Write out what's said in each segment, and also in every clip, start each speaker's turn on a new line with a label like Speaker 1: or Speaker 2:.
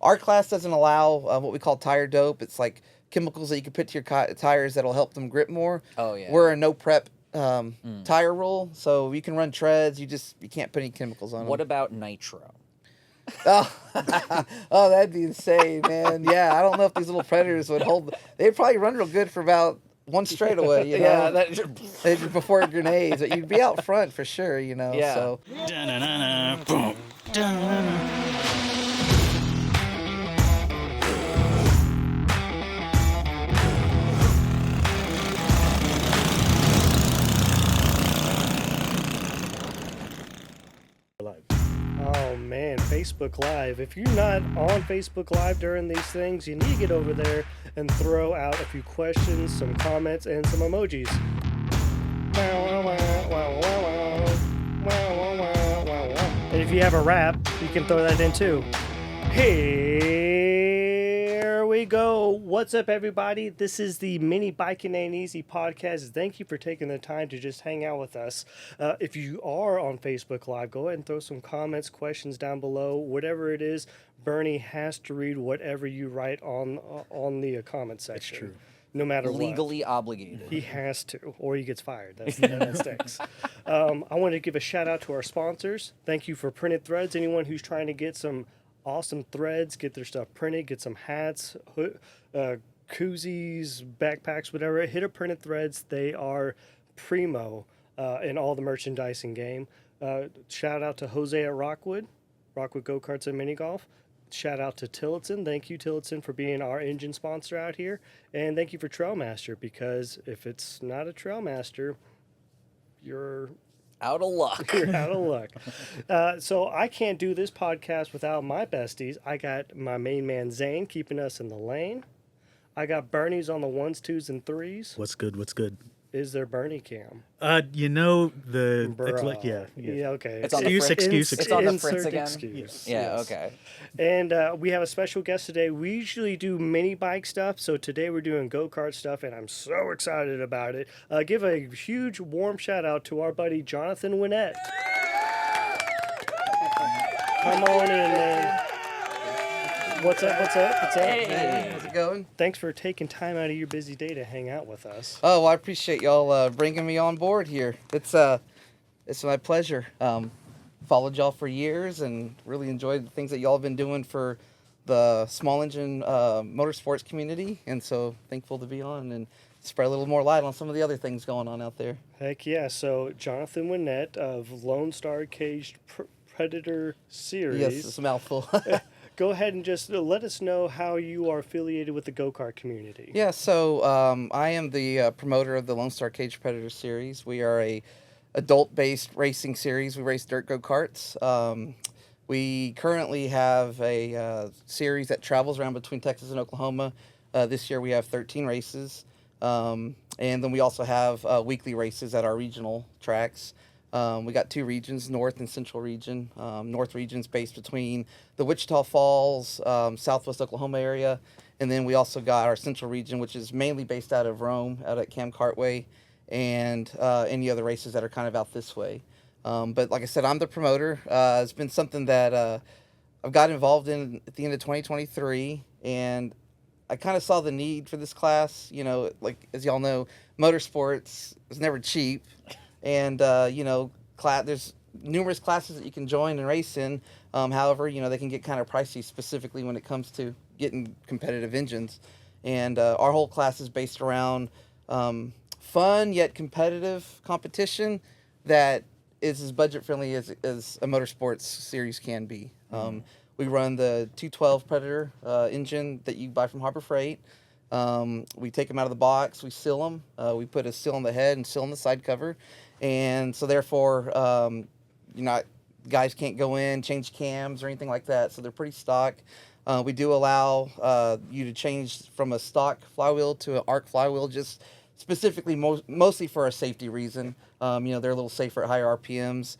Speaker 1: Our class doesn't allow what we call tire dope. It's like chemicals that you can put to your tires that'll help them grip more.
Speaker 2: Oh, yeah.
Speaker 1: We're a no prep tire rule, so you can run treads. You can't put any chemicals on them.
Speaker 2: What about nitro?
Speaker 1: Oh, oh, that'd be insane, man. Yeah, I don't know if these little Predators would hold. They'd probably run real good for about one straightaway, you know. Yeah, before grenades, but you'd be out front for sure, you know.
Speaker 2: Yeah.
Speaker 1: So.
Speaker 3: Oh man, Facebook Live. If you're not on Facebook Live during these things, you need to get over there and throw out a few questions, some comments, and some emojis. And if you have a rap, you can throw that in too. Here we go. What's up, everybody? This is the Minibike and Easy podcast. Thank you for taking the time to just hang out with us. If you are on Facebook Live, go ahead and throw some comments, questions down below. Whatever it is, Bernie has to read whatever you write on the comment section.
Speaker 4: That's true.
Speaker 3: No matter what.
Speaker 2: Legally obligated.
Speaker 3: He has to, or he gets fired. That stinks. I want to give a shout out to our sponsors. Thank you for Printed Threads. Anyone who's trying to get some awesome threads, get their stuff printed, get some hats, koozies, backpacks, whatever, hit up Printed Threads. They are primo in all the merchandising game. Shout out to Jose at Rockwood Go-Karts and Mini Golf. Shout out to Tillotson. Thank you, Tillotson, for being our engine sponsor out here. And thank you for Trailmaster, because if it's not a Trailmaster, you're
Speaker 2: out of luck.
Speaker 3: You're out of luck. So I can't do this podcast without my besties. I got my main man, Zane, keeping us in the lane. I got Bernie's on the 1s, 2s, and 3s.
Speaker 4: What's good? What's good?
Speaker 3: Is there Bernie cam?
Speaker 4: You know the
Speaker 3: yeah, okay.
Speaker 2: It's on the
Speaker 4: excuse.
Speaker 2: It's on the Fritz
Speaker 3: Insert
Speaker 2: again.
Speaker 3: Excuse.
Speaker 2: Yeah,
Speaker 3: Yes.
Speaker 2: okay.
Speaker 3: And we have a special guest today. We usually do mini bike stuff, so today we're doing go-kart stuff, and I'm so excited about it. Give a huge, warm shout out to our buddy Jonathan Winnett. Come on in, man. What's up?
Speaker 1: Hey, how's it going?
Speaker 3: Thanks for taking time out of your busy day to hang out with us.
Speaker 1: Oh, well, I appreciate y'all bringing me on board here. It's my pleasure. Followed y'all for years and really enjoyed the things that y'all have been doing for the small engine motorsports community, and so thankful to be on and spread a little more light on some of the other things going on out there.
Speaker 3: Heck yeah. So Jonathan Winnett of Lone Star Caged Predator Series.
Speaker 1: Yes, it's a mouthful.
Speaker 3: Go ahead and just let us know how you are affiliated with the go-kart community.
Speaker 1: Yeah, so I am the promoter of the Lone Star Cage Predator Series. We are a adult-based racing series. We race dirt go-karts. We currently have a series that travels around between Texas and Oklahoma. This year we have 13 races. And then we also have weekly races at our regional tracks. We got 2 regions, North and Central region. North region's based between the Wichita Falls, Southwest Oklahoma area. And then we also got our Central region, which is mainly based out of Rome, out at Cam Cartway, and any other races that are kind of out this way. But like I said, I'm the promoter. It's been something that I've got involved in at the end of 2023, and I kind of saw the need for this class. You know, like, as y'all know, motorsports is never cheap. And, you know, there's numerous classes that you can join and race in. However, you know, they can get kind of pricey, specifically when it comes to getting competitive engines. And our whole class is based around fun yet competitive competition that is as budget-friendly as a motorsports series can be. We run the 212 Predator engine that you buy from Harbor Freight. We take them out of the box, we seal them, we put a seal on the head and seal on the side cover. And so therefore, guys can't go in, change cams or anything like that. So they're pretty stock. We do allow you to change from a stock flywheel to an arc flywheel, just specifically mostly for a safety reason. They're a little safer at higher RPMs.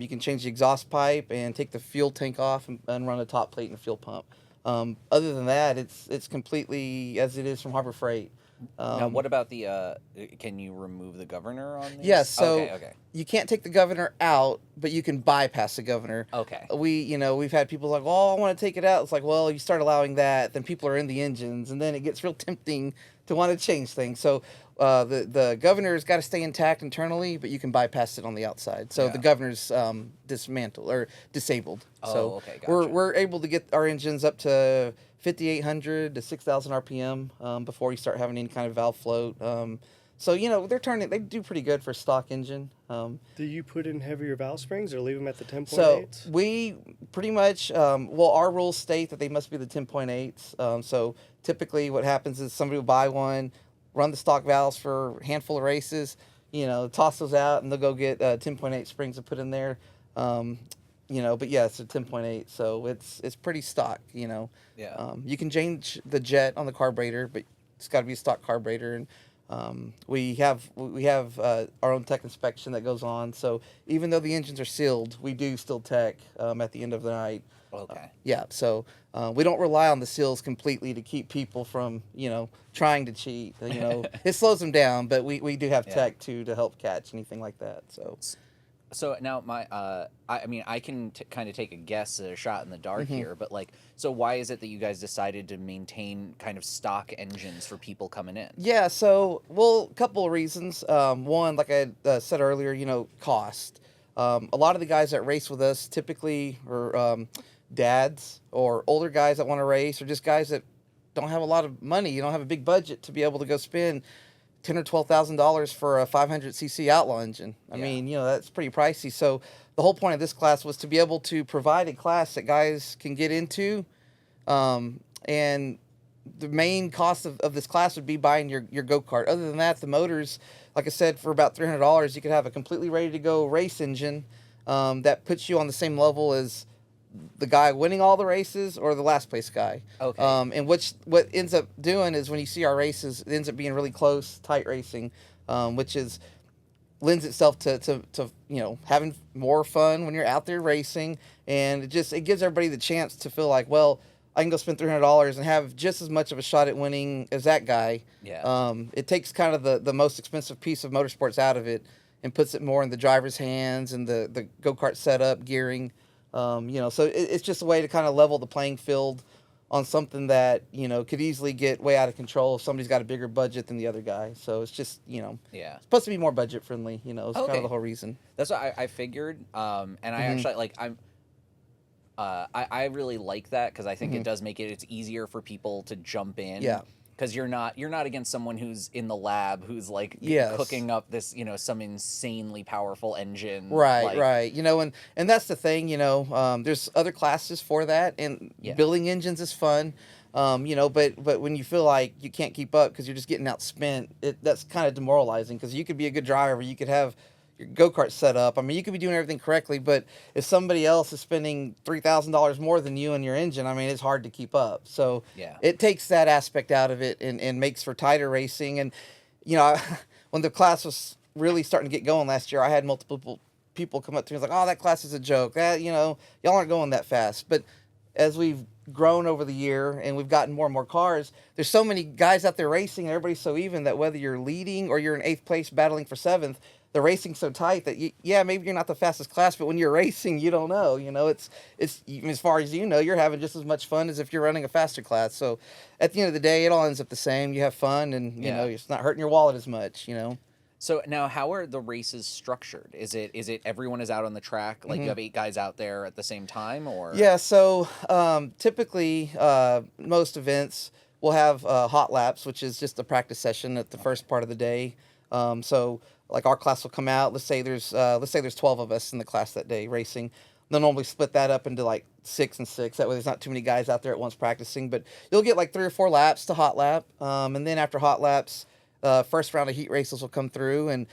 Speaker 1: You can change the exhaust pipe and take the fuel tank off and run a top plate and a fuel pump. Other than that, it's completely as it is from Harbor Freight.
Speaker 2: Now, what about the? Can you remove the governor on these?
Speaker 1: Yes, so
Speaker 2: okay.
Speaker 1: you can't take the governor out, but you can bypass the governor.
Speaker 2: Okay.
Speaker 1: We've had people like, "Oh, I want to take it out." It's like, well, you start allowing that, then people are in the engines, and then it gets real tempting to want to change things. So the governor's got to stay intact internally, but you can bypass it on the outside. So the governor's dismantled or disabled. So
Speaker 2: okay, gotcha.
Speaker 1: we're able to get our engines up to 5,800 to 6,000 RPM before you start having any kind of valve float. So they do pretty good for a stock engine.
Speaker 3: Do you put in heavier valve springs or leave them at the 10.8s?
Speaker 1: So we pretty much, our rules state that they must be the 10.8s. So typically what happens is somebody will buy one, run the stock valves for a handful of races, toss those out, and they'll go get 10.8 springs to put in there. But yeah, it's a 10.8, so it's pretty stock,
Speaker 2: Yeah.
Speaker 1: You can change the jet on the carburetor, but it's got to be a stock carburetor, and we have our own tech inspection that goes on. So even though the engines are sealed, we do still tech at the end of the night.
Speaker 2: Okay.
Speaker 1: So we don't rely on the seals completely to keep people from trying to cheat. It slows them down, but we do have tech too to help catch anything like that.
Speaker 2: So now I can kind of take a guess at a shot in the dark here, but so why is it that you guys decided to maintain kind of stock engines for people coming in?
Speaker 1: Yeah, so a couple of reasons. One, like I said earlier, cost. A lot of the guys that race with us typically are dads or older guys that want to race, or just guys that don't have a lot of money. You don't have a big budget to be able to go spend $10,000 or $12,000 for a 500cc Outlaw engine. I mean, that's pretty pricey. So the whole point of this class was to be able to provide a class that guys can get into, and the main cost of this class would be buying your go-kart. Other than that, the motors, like I said, for about $300, you could have a completely ready-to-go race engine that puts you on the same level as the guy winning all the races or the last place guy.
Speaker 2: Okay.
Speaker 1: And what ends up doing is when you see our races, it ends up being really close, tight racing, which lends itself to having more fun when you're out there racing, and it gives everybody the chance to feel like, well, I can go spend $300 and have just as much of a shot at winning as that guy.
Speaker 2: Yeah.
Speaker 1: It takes kind of the most expensive piece of motorsports out of it and puts it more in the driver's hands and the go-kart setup, gearing. So it's just a way to kind of level the playing field on something that, could easily get way out of control if somebody's got a bigger budget than the other guy. So it's just, it's supposed to be more budget friendly, it's kind of the whole reason.
Speaker 2: That's what I figured. And I actually, I really like that because I think it does make it's easier for people to jump in.
Speaker 1: Yeah.
Speaker 2: Because you're not against someone who's in the lab who's cooking up this some insanely powerful engine.
Speaker 1: Right. And that's the thing. There's other classes for that, and building engines is fun. But when you feel like you can't keep up because you're just getting outspent, that's kind of demoralizing. Because you could be a good driver, you could have your go-kart set up. I mean, you could be doing everything correctly, but if somebody else is spending $3,000 more than you on your engine, I mean, it's hard to keep up. So it takes that aspect out of it and makes for tighter racing. And, when the class was really starting to get going last year, I had multiple people come up to me and was like, oh, that class is a joke. Y'all aren't going that fast. But as we've grown over the year and we've gotten more and more cars, there's so many guys out there racing and everybody's so even that whether you're leading or you're in 8th place battling for 7th, the racing's so tight that maybe you're not the fastest class, but when you're racing, you don't know. It's as far as you're having just as much fun as if you're running a faster class. So at the end of the day, it all ends up the same. You have fun, and it's not hurting your wallet as much.
Speaker 2: So now, how are the races structured? Is it everyone is out on the track? Like you have 8 guys out there at the same time, or?
Speaker 1: Yeah. So typically, most events will have hot laps, which is just a practice session at the first part of the day. So like our class will come out. Let's say there's 12 of us in the class that day racing. They'll normally split that up into like 6 and 6. That way there's not too many guys out there at once practicing. But you'll get like 3 or 4 laps to hot lap, and then after hot laps, first round of heat races will come through, and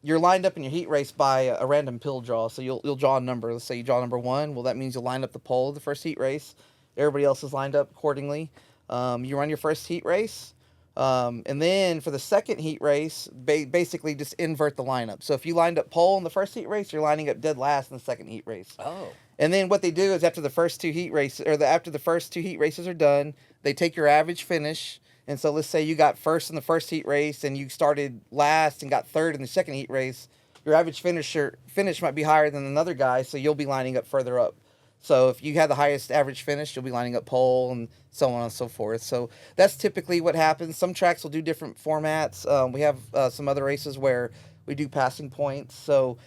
Speaker 1: you're lined up in your heat race by a random pill draw. So you'll draw a number. Let's say you draw number 1. Well, that means you'll line up the pole of the first heat race. Everybody else is lined up accordingly. You run your first heat race. And then for the second heat race, basically just invert the lineup. So if you lined up pole in the first heat race, you're lining up dead last in the second heat race.
Speaker 2: Oh.
Speaker 1: And then what they do is after the first 2 heat races are done, they take your average finish And so let's say you got first in the first heat race and you started last and got third in the second heat race. Your average finish might be higher than another guy, so you'll be lining up further up. So if you had the highest average finish, you'll be lining up pole and so on and so forth. So that's typically what happens. Some tracks will do different formats. We have some other races where we do passing points. So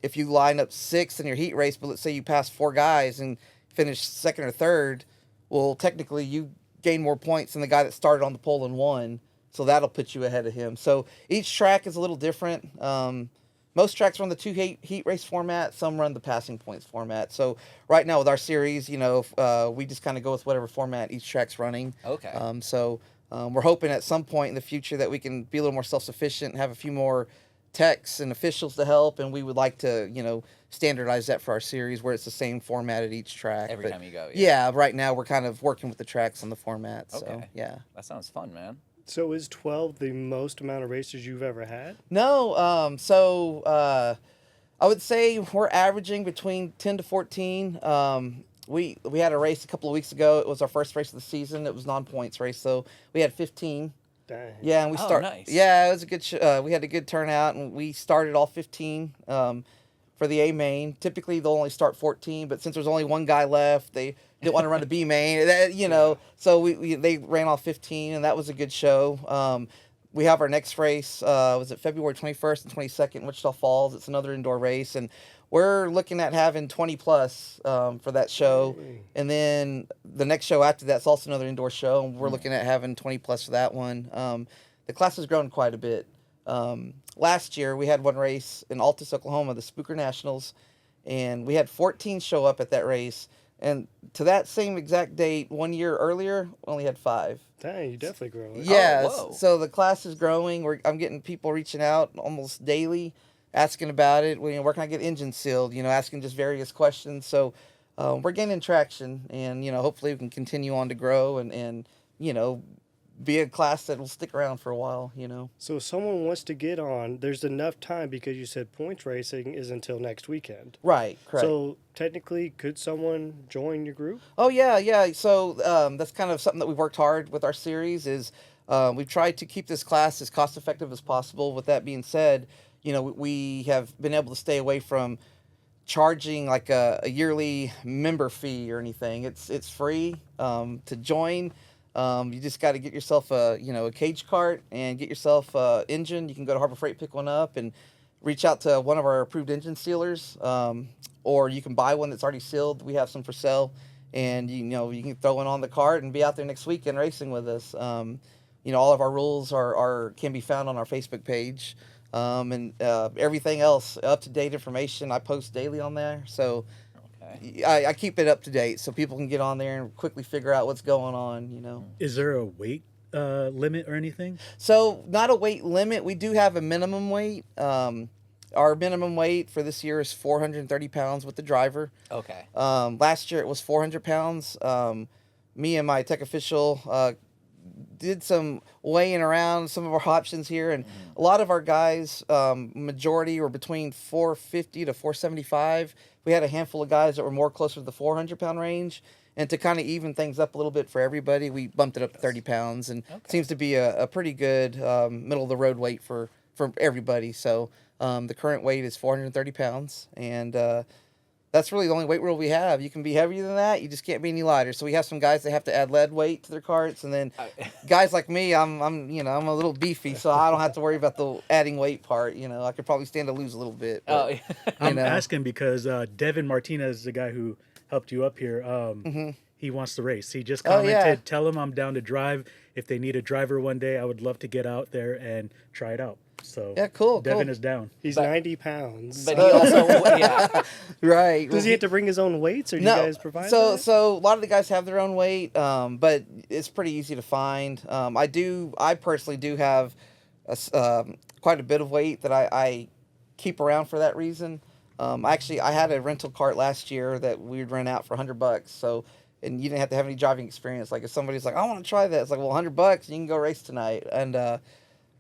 Speaker 1: if you line up sixth in your heat race, but let's say you pass 4 guys and finish second or third, well, technically you gain more points than the guy that started on the pole and won. So that'll put you ahead of him. So each track is a little different. Most tracks run the 2 heat race format. Some run the passing points format. So right now with our series, we just kind of go with whatever format each track's running.
Speaker 2: Okay.
Speaker 1: We're hoping at some point in the future that we can be a little more self-sufficient and have a few more techs and officials to help. And we would like to, standardize that for our series where it's the same format at each track.
Speaker 2: Every time you go.
Speaker 1: Yeah, right now we're kind of working with the tracks on the format. So,
Speaker 2: Okay.
Speaker 1: yeah.
Speaker 2: That sounds fun, man.
Speaker 3: So is 12 the most amount of races you've ever had?
Speaker 1: No, I would say we're averaging between 10 to 14. We had a race a couple of weeks ago. It was our first race of the season. It was non-points race, so we had 15.
Speaker 3: Dang.
Speaker 1: Yeah, and we
Speaker 2: Nice.
Speaker 1: Yeah, it was a good. We had a good turnout, and we started all 15 for the A main. Typically, they'll only start 14, but since there's only one guy left, they didn't want to run the B main. So they ran off 15, and that was a good show. We have our next race. Was it February 21st and 22nd in Wichita Falls? It's another indoor race, and we're looking at having 20 plus for that show. And then the next show after that's also another indoor show, and we're looking at having 20 plus for that one. The class has grown quite a bit. Last year, we had one race in Altus, Oklahoma, the Spooker Nationals, and we had 14 show up at that race. And to that same exact date, 1 year earlier, we only had 5.
Speaker 3: Dang, you definitely grow.
Speaker 1: Yeah,
Speaker 2: whoa.
Speaker 1: so the class is growing. I'm getting people reaching out almost daily, asking about it. Where can I get engine sealed? Asking just various questions. So we're gaining traction, and hopefully we can continue on to grow and be a class that will stick around for a while.
Speaker 3: So if someone wants to get on, there's enough time because you said points racing is until next weekend.
Speaker 1: Right, correct.
Speaker 3: So technically, could someone join your group?
Speaker 1: Oh, yeah. So that's kind of something that we've worked hard with our series is we've tried to keep this class as cost effective as possible. With that being said, we have been able to stay away from charging like a yearly member fee or anything. It's free to join. You just got to get yourself a cage cart and get yourself an engine. You can go to Harbor Freight, pick one up, and reach out to one of our approved engine sealers. Or you can buy one that's already sealed. We have some for sale, and you can throw one on the cart and be out there next weekend racing with us. All of our rules can be found on our Facebook page, and everything else, up to date information I post daily on there. So.
Speaker 2: Okay.
Speaker 1: I keep it up to date so people can get on there and quickly figure out what's going on.
Speaker 4: Is there a weight limit or anything?
Speaker 1: So not a weight limit. We do have a minimum weight. Our minimum weight for this year is 430 pounds with the driver.
Speaker 2: Okay.
Speaker 1: Last year it was 400 pounds. Me and my tech official did some weighing around some of our options here, and a lot of our guys, majority were between 450 to 475. We had a handful of guys that were more closer to the 400-pound range, and to kind of even things up a little bit for everybody, we bumped it up to 30 pounds, and seems to be a pretty good middle-of-the-road weight for everybody. So the current weight is 430 pounds, and that's really the only weight rule we have. You can be heavier than that. You just can't be any lighter. So we have some guys that have to add lead weight to their carts, and then guys like me, I'm a little beefy, so I don't have to worry about the adding weight part. I could probably stand to lose a little bit. But,
Speaker 4: I'm asking because Devin Martinez, the guy who helped you up here, he wants to race. He just commented, tell him I'm down to drive. If they need a driver one day, I would love to get out there and try it out. So
Speaker 1: yeah, cool.
Speaker 4: Devin is down.
Speaker 3: He's 90 pounds.
Speaker 2: But he also,
Speaker 1: right.
Speaker 3: Does he have to bring his own weights, or do you guys provide that?
Speaker 1: So a lot of the guys have their own weight, but it's pretty easy to find. I personally do have quite a bit of weight that I keep around for that reason. I had a rental cart last year that we would rent out for $100. So, and you didn't have to have any driving experience. Like if somebody's like, I want to try that, it's like, well, $100, you can go race tonight. And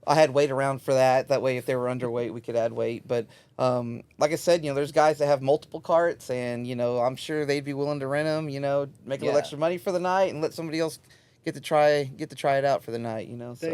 Speaker 1: I had weight around for that. That way, if they were underweight, we could add weight. But like I said, there's guys that have multiple carts, and I'm sure they'd be willing to rent them. Make a little extra money for the night and let somebody else get to try it out for the night.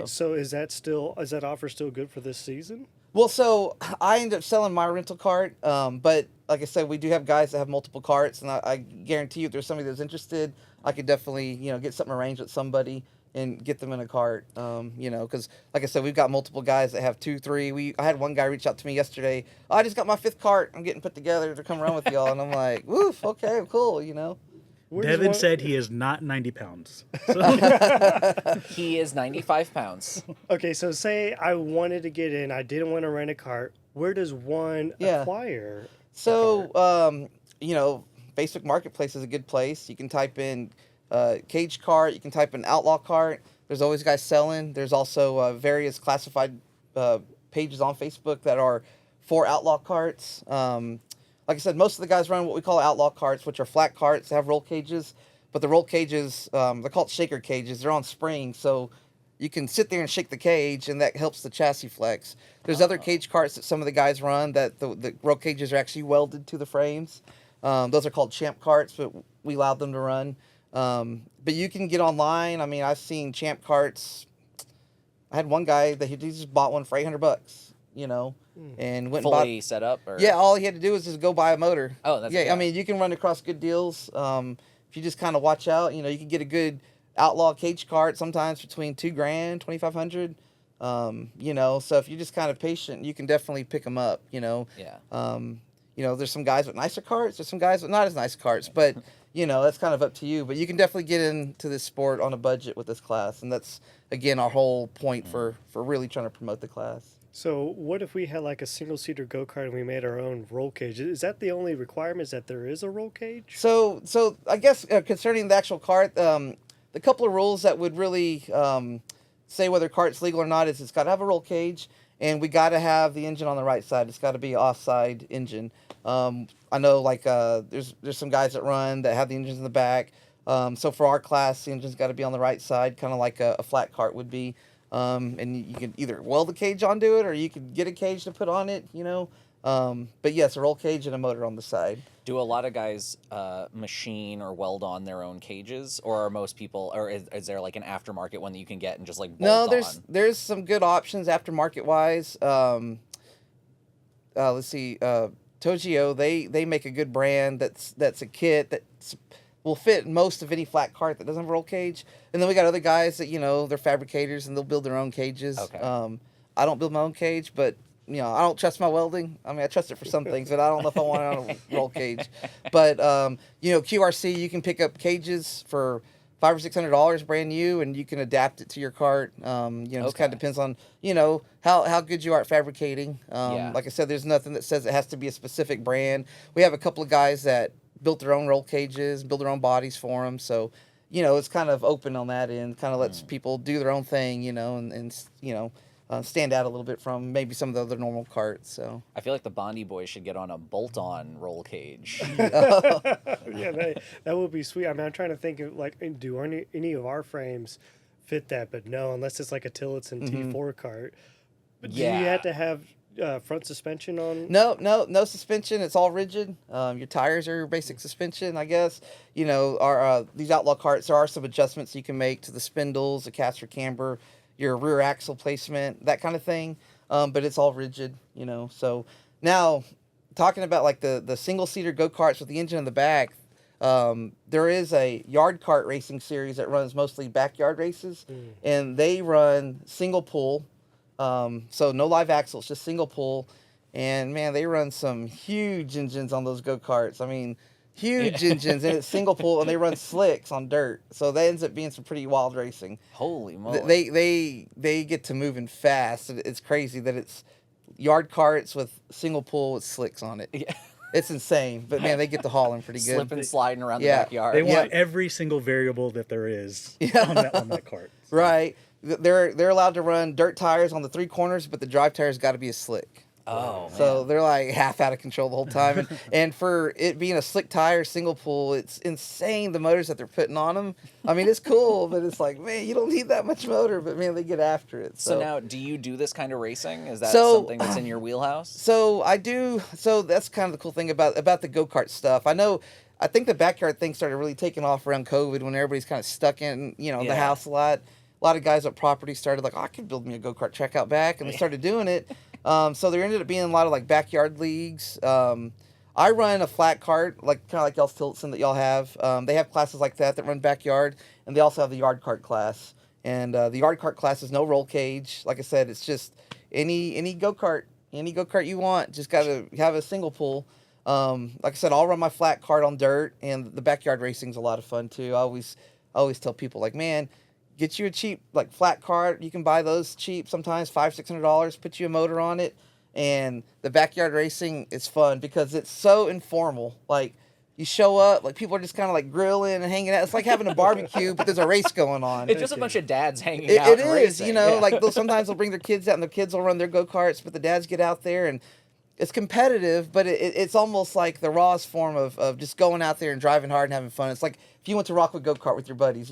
Speaker 3: So is that offer still good for this season?
Speaker 1: Well, so I ended up selling my rental cart, but like I said, we do have guys that have multiple carts, and I guarantee you, if there's somebody that's interested, I could definitely get something arranged with somebody and get them in a cart. Because like I said, we've got multiple guys that have 2, 3. I had one guy reach out to me yesterday. Oh, I just got my 5th cart. I'm getting put together to come run with y'all, and I'm like, woof, okay, cool.
Speaker 4: Devin said he is not 90 pounds.
Speaker 2: He is 95 pounds.
Speaker 3: Okay, so say I wanted to get in, I didn't want to rent a cart. Where does one acquire?
Speaker 1: So, Facebook Marketplace is a good place. You can type in cage cart. You can type in outlaw cart. There's always guys selling. There's also various classified pages on Facebook that are for outlaw carts. Like I said, most of the guys run what we call outlaw carts, which are flat carts that have roll cages. But the roll cages, they're called shaker cages. They're on springs, so you can sit there and shake the cage, and that helps the chassis flex. There's other cage carts that some of the guys run that the roll cages are actually welded to the frames. Those are called champ carts, but we allowed them to run. But you can get online. I mean, I've seen champ carts. I had one guy that he just bought one for $800, and went
Speaker 2: Fully
Speaker 1: and bought,
Speaker 2: set up? Or?
Speaker 1: Yeah, all he had to do was just go buy a motor.
Speaker 2: Oh, that's
Speaker 1: yeah.
Speaker 2: good.
Speaker 1: I mean, you can run across good deals. If you just kind of watch out, you can get a good outlaw cage cart sometimes between $2,000, $2,500. So if you're just kind of patient, you can definitely pick them up.
Speaker 2: Yeah.
Speaker 1: There's some guys with nicer carts. There's some guys with not as nice carts, but that's kind of up to you. But you can definitely get into this sport on a budget with this class, and that's again our whole point for really trying to promote the class.
Speaker 3: So what if we had like a single-seater go-kart and we made our own roll cage? Is that the only requirement, is that there is a roll cage?
Speaker 1: So I guess concerning the actual cart, the couple of rules that would really say whether cart's legal or not is it's got to have a roll cage, and we got to have the engine on the right side. It's got to be an offside engine. I know there's some guys that run that have the engines in the back. So for our class, the engine's got to be on the right side, kind of like a flat cart would be. And you can either weld the cage onto it, or you could get a cage to put on it, But yes, a roll cage and a motor on the side.
Speaker 2: Do a lot of guys machine or weld on their own cages, or are most people, or is there like an aftermarket one that you can get and just like bolt
Speaker 1: No,
Speaker 2: on?
Speaker 1: there's some good options aftermarket wise. Let's see, Togio, they make a good brand that's a kit that will fit most of any flat cart that doesn't have a roll cage. And then we got other guys that they're fabricators and they'll build their own cages.
Speaker 2: Okay.
Speaker 1: I don't build my own cage, but I don't trust my welding. I mean, I trust it for some things, but I don't know if I want it on a roll cage. But QRC, you can pick up cages for $500 or $600 brand new, and you can adapt it to your cart. Just kind of depends on how good you are at fabricating. Like I said, there's nothing that says it has to be a specific brand. We have a couple of guys that built their own roll cages, build their own bodies for them. So, it's kind of open on that end. Kind of lets people do their own thing, and stand out a little bit from maybe some of the other normal carts. So
Speaker 2: I feel like the Bondi boys should get on a bolt-on roll cage.
Speaker 3: Yeah, that would be sweet. I mean, I'm trying to think of do any of our frames fit that? But no, unless it's like a Tillotson T4 cart. But do you have to have front suspension on?
Speaker 1: No suspension. It's all rigid. Your tires are your basic suspension, I guess. Our these outlaw carts, there are some adjustments you can make to the spindles, the caster camber, your rear axle placement, that kind of thing. But it's all rigid, So now, talking about like the single-seater go-karts with the engine in the back, there is a yard kart racing series that runs mostly backyard races, and they run single pull. So no live axles, just single pull. And man, they run some huge engines on those go-karts. I mean, huge engines, and it's single pull, and they run slicks on dirt. So that ends up being some pretty wild racing.
Speaker 2: Holy moly.
Speaker 1: They get to moving fast. It's crazy that it's yard carts with single pull with slicks on it. Yeah. It's insane, but man, they get to hauling pretty good.
Speaker 2: Slipping, sliding around the backyard.
Speaker 4: They want every single variable that there is on that cart. So.
Speaker 1: Right. They're allowed to run dirt tires on the 3 corners, but the drive tires got to be a slick.
Speaker 2: Oh,
Speaker 1: so they're like half out of control the whole time. And for it being a slick tire, single pull, it's insane the motors that they're putting on them. I mean, it's cool, but it's like, man, you don't need that much motor, but man, they get after it.
Speaker 2: So now, do you do this kind of racing? Is that something that's in your wheelhouse?
Speaker 1: So I do. So that's kind of the cool thing about the go-kart stuff. I know I think the backyard thing started really taking off around COVID when everybody's kind of stuck in, the
Speaker 2: Yeah.
Speaker 1: house a lot. A lot of guys at property started like, I could build me a go-kart track out back, and they started doing it. So there ended up being a lot of like backyard leagues. I run a flat cart, like kind of like y'all's Tillotson that y'all have. They have classes like that run backyard, and they also have the yard cart class. And the yard cart class is no roll cage. Like I said, it's just any go-kart you want. Just got to have a single pull. Like I said, I'll run my flat cart on dirt, and the backyard racing's a lot of fun too. I always tell people like, man, get you a cheap like flat cart. You can buy those cheap sometimes, $500-$600. Put you a motor on it, and the backyard racing is fun because it's so informal. Like you show up, like people are just kind of like grilling and hanging out. It's like having a barbecue, but there's a race going on.
Speaker 2: It's just a bunch of dads hanging out.
Speaker 1: It
Speaker 2: and
Speaker 1: is,
Speaker 2: racing. Yeah.
Speaker 1: like sometimes they'll bring their kids out, and their kids will run their go-karts, but the dads get out there, and it's competitive, but it's almost like the rawest form of just going out there and driving hard and having fun. It's like if you went to Rockwood Go-Kart with your buddies,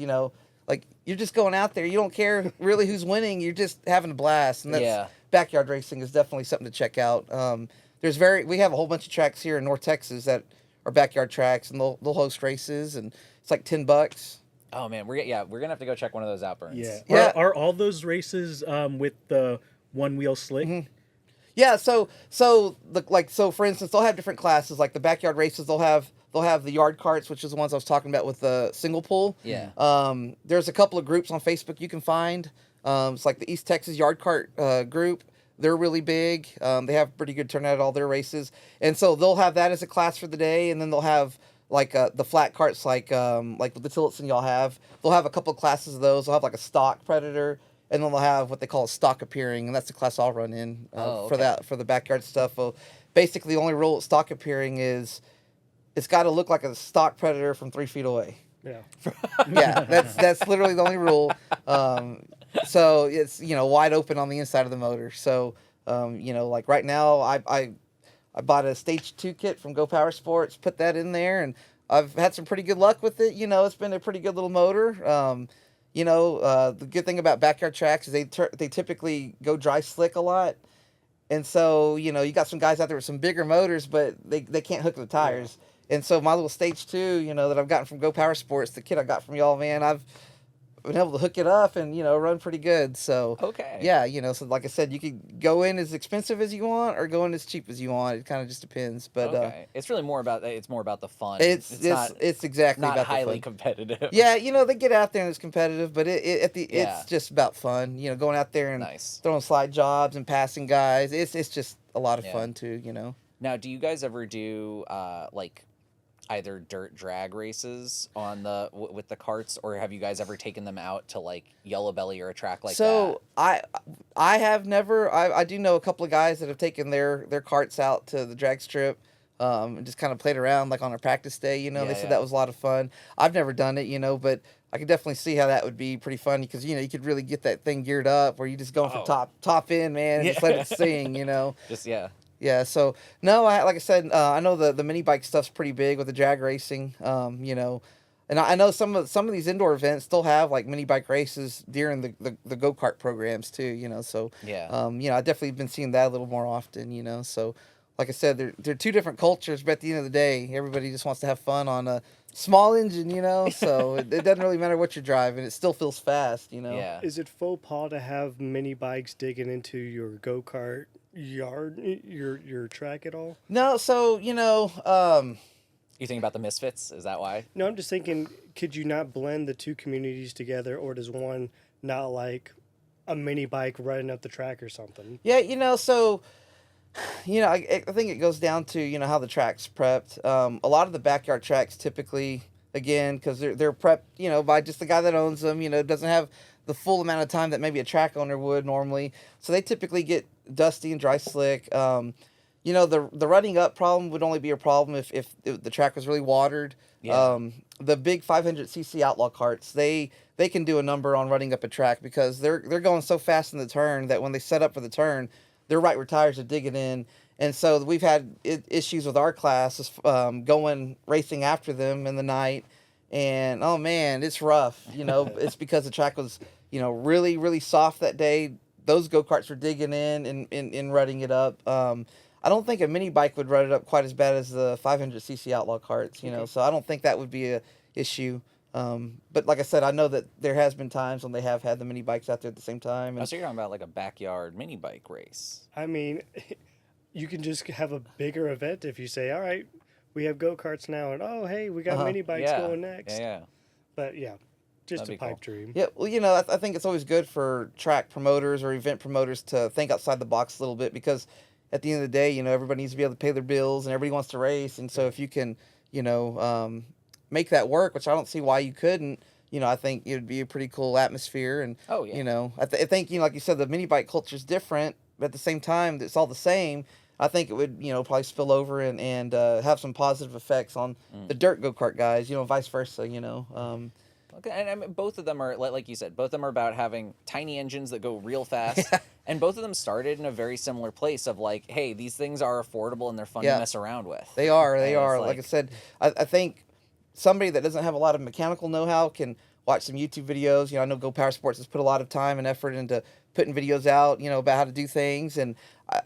Speaker 1: like you're just going out there. You don't care really who's winning. You're just having a blast. And that's backyard racing is definitely something to check out. We have a whole bunch of tracks here in North Texas that are backyard tracks, and they'll host races, and it's like $10.
Speaker 2: Oh man, we're gonna have to go check one of those out, Burns.
Speaker 4: Yeah. Are all those races with the one wheel slick?
Speaker 1: Mm-hmm. Yeah, so for instance, they'll have different classes. Like the backyard races, they'll have the yard carts, which is the ones I was talking about with the single pull.
Speaker 2: Yeah.
Speaker 1: There's a couple of groups on Facebook you can find. It's like the East Texas Yard Cart group. They're really big. They have pretty good turnout at all their races, and so they'll have that as a class for the day, and then they'll have like the flat carts, like with the Tillotson y'all have. They'll have a couple of classes of those. They'll have like a stock Predator. And then they'll have what they call a stock appearing, and that's the class I'll run in for the backyard stuff. Well, basically, the only rule with stock appearing is it's got to look like a stock Predator from 3 feet away.
Speaker 3: Yeah.
Speaker 1: Yeah, that's literally the only rule. So it's wide open on the inside of the motor. So like right now, I bought a Stage 2 kit from GoPowerSports, put that in there, and I've had some pretty good luck with it. It's been a pretty good little motor. The good thing about backyard tracks is they typically go dry slick a lot. And so, you got some guys out there with some bigger motors, but they can't hook the tires. Yeah. And so my little Stage 2, that I've gotten from GoPowerSports, the kit I got from y'all, man, I've been able to hook it up and, run pretty good. So, yeah, so like I said, you could go in as expensive as you want or go in as cheap as you want. It kind of just depends. But
Speaker 2: it's really more about the fun.
Speaker 1: It's exactly
Speaker 2: not
Speaker 1: about
Speaker 2: highly
Speaker 1: the fun.
Speaker 2: competitive.
Speaker 1: Yeah, they get out there and it's competitive, but it's just about fun. Going out there and throwing slide jobs and passing guys. It's just a lot of fun too.
Speaker 2: Now, do you guys ever do either dirt drag races on with the carts, or have you guys ever taken them out to like Yellow Belly or a track like that?
Speaker 1: So I have never. I do know a couple of guys that have taken their carts out to the drag strip and just kind of played around like on a practice day. They said that was a lot of fun. I've never done it, but I could definitely see how that would be pretty fun because you could really get that thing geared up where you just going from top in, man, and just let it sing.
Speaker 2: Just
Speaker 1: Yeah, so no, like I said, I know the mini bike stuff's pretty big with the drag racing, and I know some of these indoor events still have like mini bike races during the go-kart programs too, so I definitely been seeing that a little more often, so like I said, they're two different cultures, but at the end of the day, everybody just wants to have fun on a small engine, so it doesn't really matter what you're driving, it still feels fast,
Speaker 2: Yeah.
Speaker 3: Is it faux pas to have mini bikes digging into your go-kart yard, your track at all?
Speaker 1: No, so
Speaker 2: You think about the misfits? Is that why?
Speaker 3: No, I'm just thinking, could you not blend the two communities together, or does one not like a mini bike running up the track or something?
Speaker 1: Yeah, so I think it goes down to how the track's prepped. A lot of the backyard tracks typically, again, because they're prepped by just the guy that owns them, doesn't have the full amount of time that maybe a track owner would normally, so they typically get dusty and dry slick. The running up problem would only be a problem if the track was really watered. The big 500cc outlaw carts, they can do a number on running up a track because they're going so fast in the turn that when they set up for the turn, their right rear tires are digging in. And so we've had issues with our class going racing after them in the night. And, oh, man, it's rough. It's because the track was, really, really soft that day. Those go-karts were digging in and rutting it up. I don't think a mini bike would run it up quite as bad as the 500cc Outlaw carts, you know. So I don't think that would be a issue. But like I said, I know that there has been times when they have had the mini bikes out there at the same time.
Speaker 2: Oh, so you're talking about like a backyard mini bike race.
Speaker 3: I mean, you can just have a bigger event if you say, all right, we have go-karts now, and oh, hey, we got mini bikes going next.
Speaker 2: Yeah.
Speaker 3: But yeah, just
Speaker 2: That'd
Speaker 3: a
Speaker 2: be
Speaker 3: pipe
Speaker 2: cool.
Speaker 3: dream.
Speaker 1: Yeah, well, you know, I think it's always good for track promoters or event promoters to think outside the box a little bit, because at the end of the day, you know, everybody needs to be able to pay their bills and everybody wants to race. And so if you can, you know, make that work, which I don't see why you couldn't, you know, I think it would be a pretty cool atmosphere. And, you know, I think, you know, like you said, the mini bike culture is different, but at the same time, it's all the same. I think it would, you know, probably spill over and have some positive effects on the dirt go-kart guys, you know, vice versa, you know.
Speaker 2: Okay, and I mean, both of them are, like you said, both of them are about having tiny engines that go real fast. And both of them started in a very similar place of like, hey, these things are affordable and they're fun to mess around with.
Speaker 1: They are. Like I said, I think somebody that doesn't have a lot of mechanical know-how can watch some YouTube videos. You know, I know GoPowerSports has put a lot of time and effort into putting videos out, you know, about how to do things. And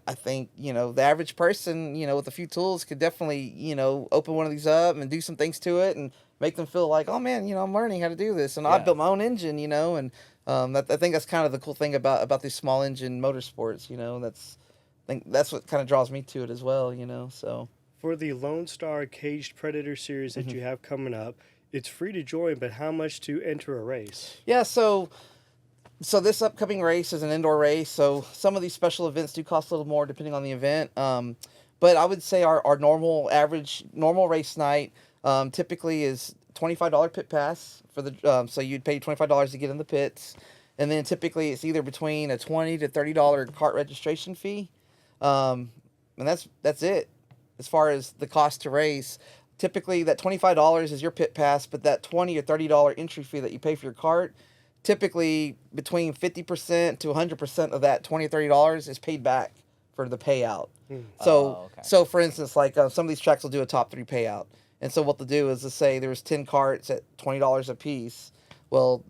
Speaker 1: I think, you know, the average person, you know, with a few tools could definitely, you know, open one of these up and do some things to it and make them feel like, oh man, you know, I'm learning how to do this. And I built my own engine, you know, and I think that's kind of the cool thing about these small engine motorsports, you know. I think that's what kind of draws me to it as well, you know. So
Speaker 3: for the Lone Star Caged Predator series that you have coming up, it's free to join, but how much to enter a race?
Speaker 1: Yeah, so this upcoming race is an indoor race, so some of these special events do cost a little more depending on the event. But I would say our normal race night typically is $25 pit pass for the so you'd pay $25 to get in the pits, and then typically it's either between a $20 to $30 cart registration fee, and that's it as far as the cost to race. Typically that $25 is your pit pass, but that $20 or $30 entry fee that you pay for your cart, typically between 50% to 100% of that $20 or $30 is paid back for the payout. So for instance, like some of these tracks will do a top 3 payout. And so what they'll do is, let's say there's 10 carts at $20 a piece. Well,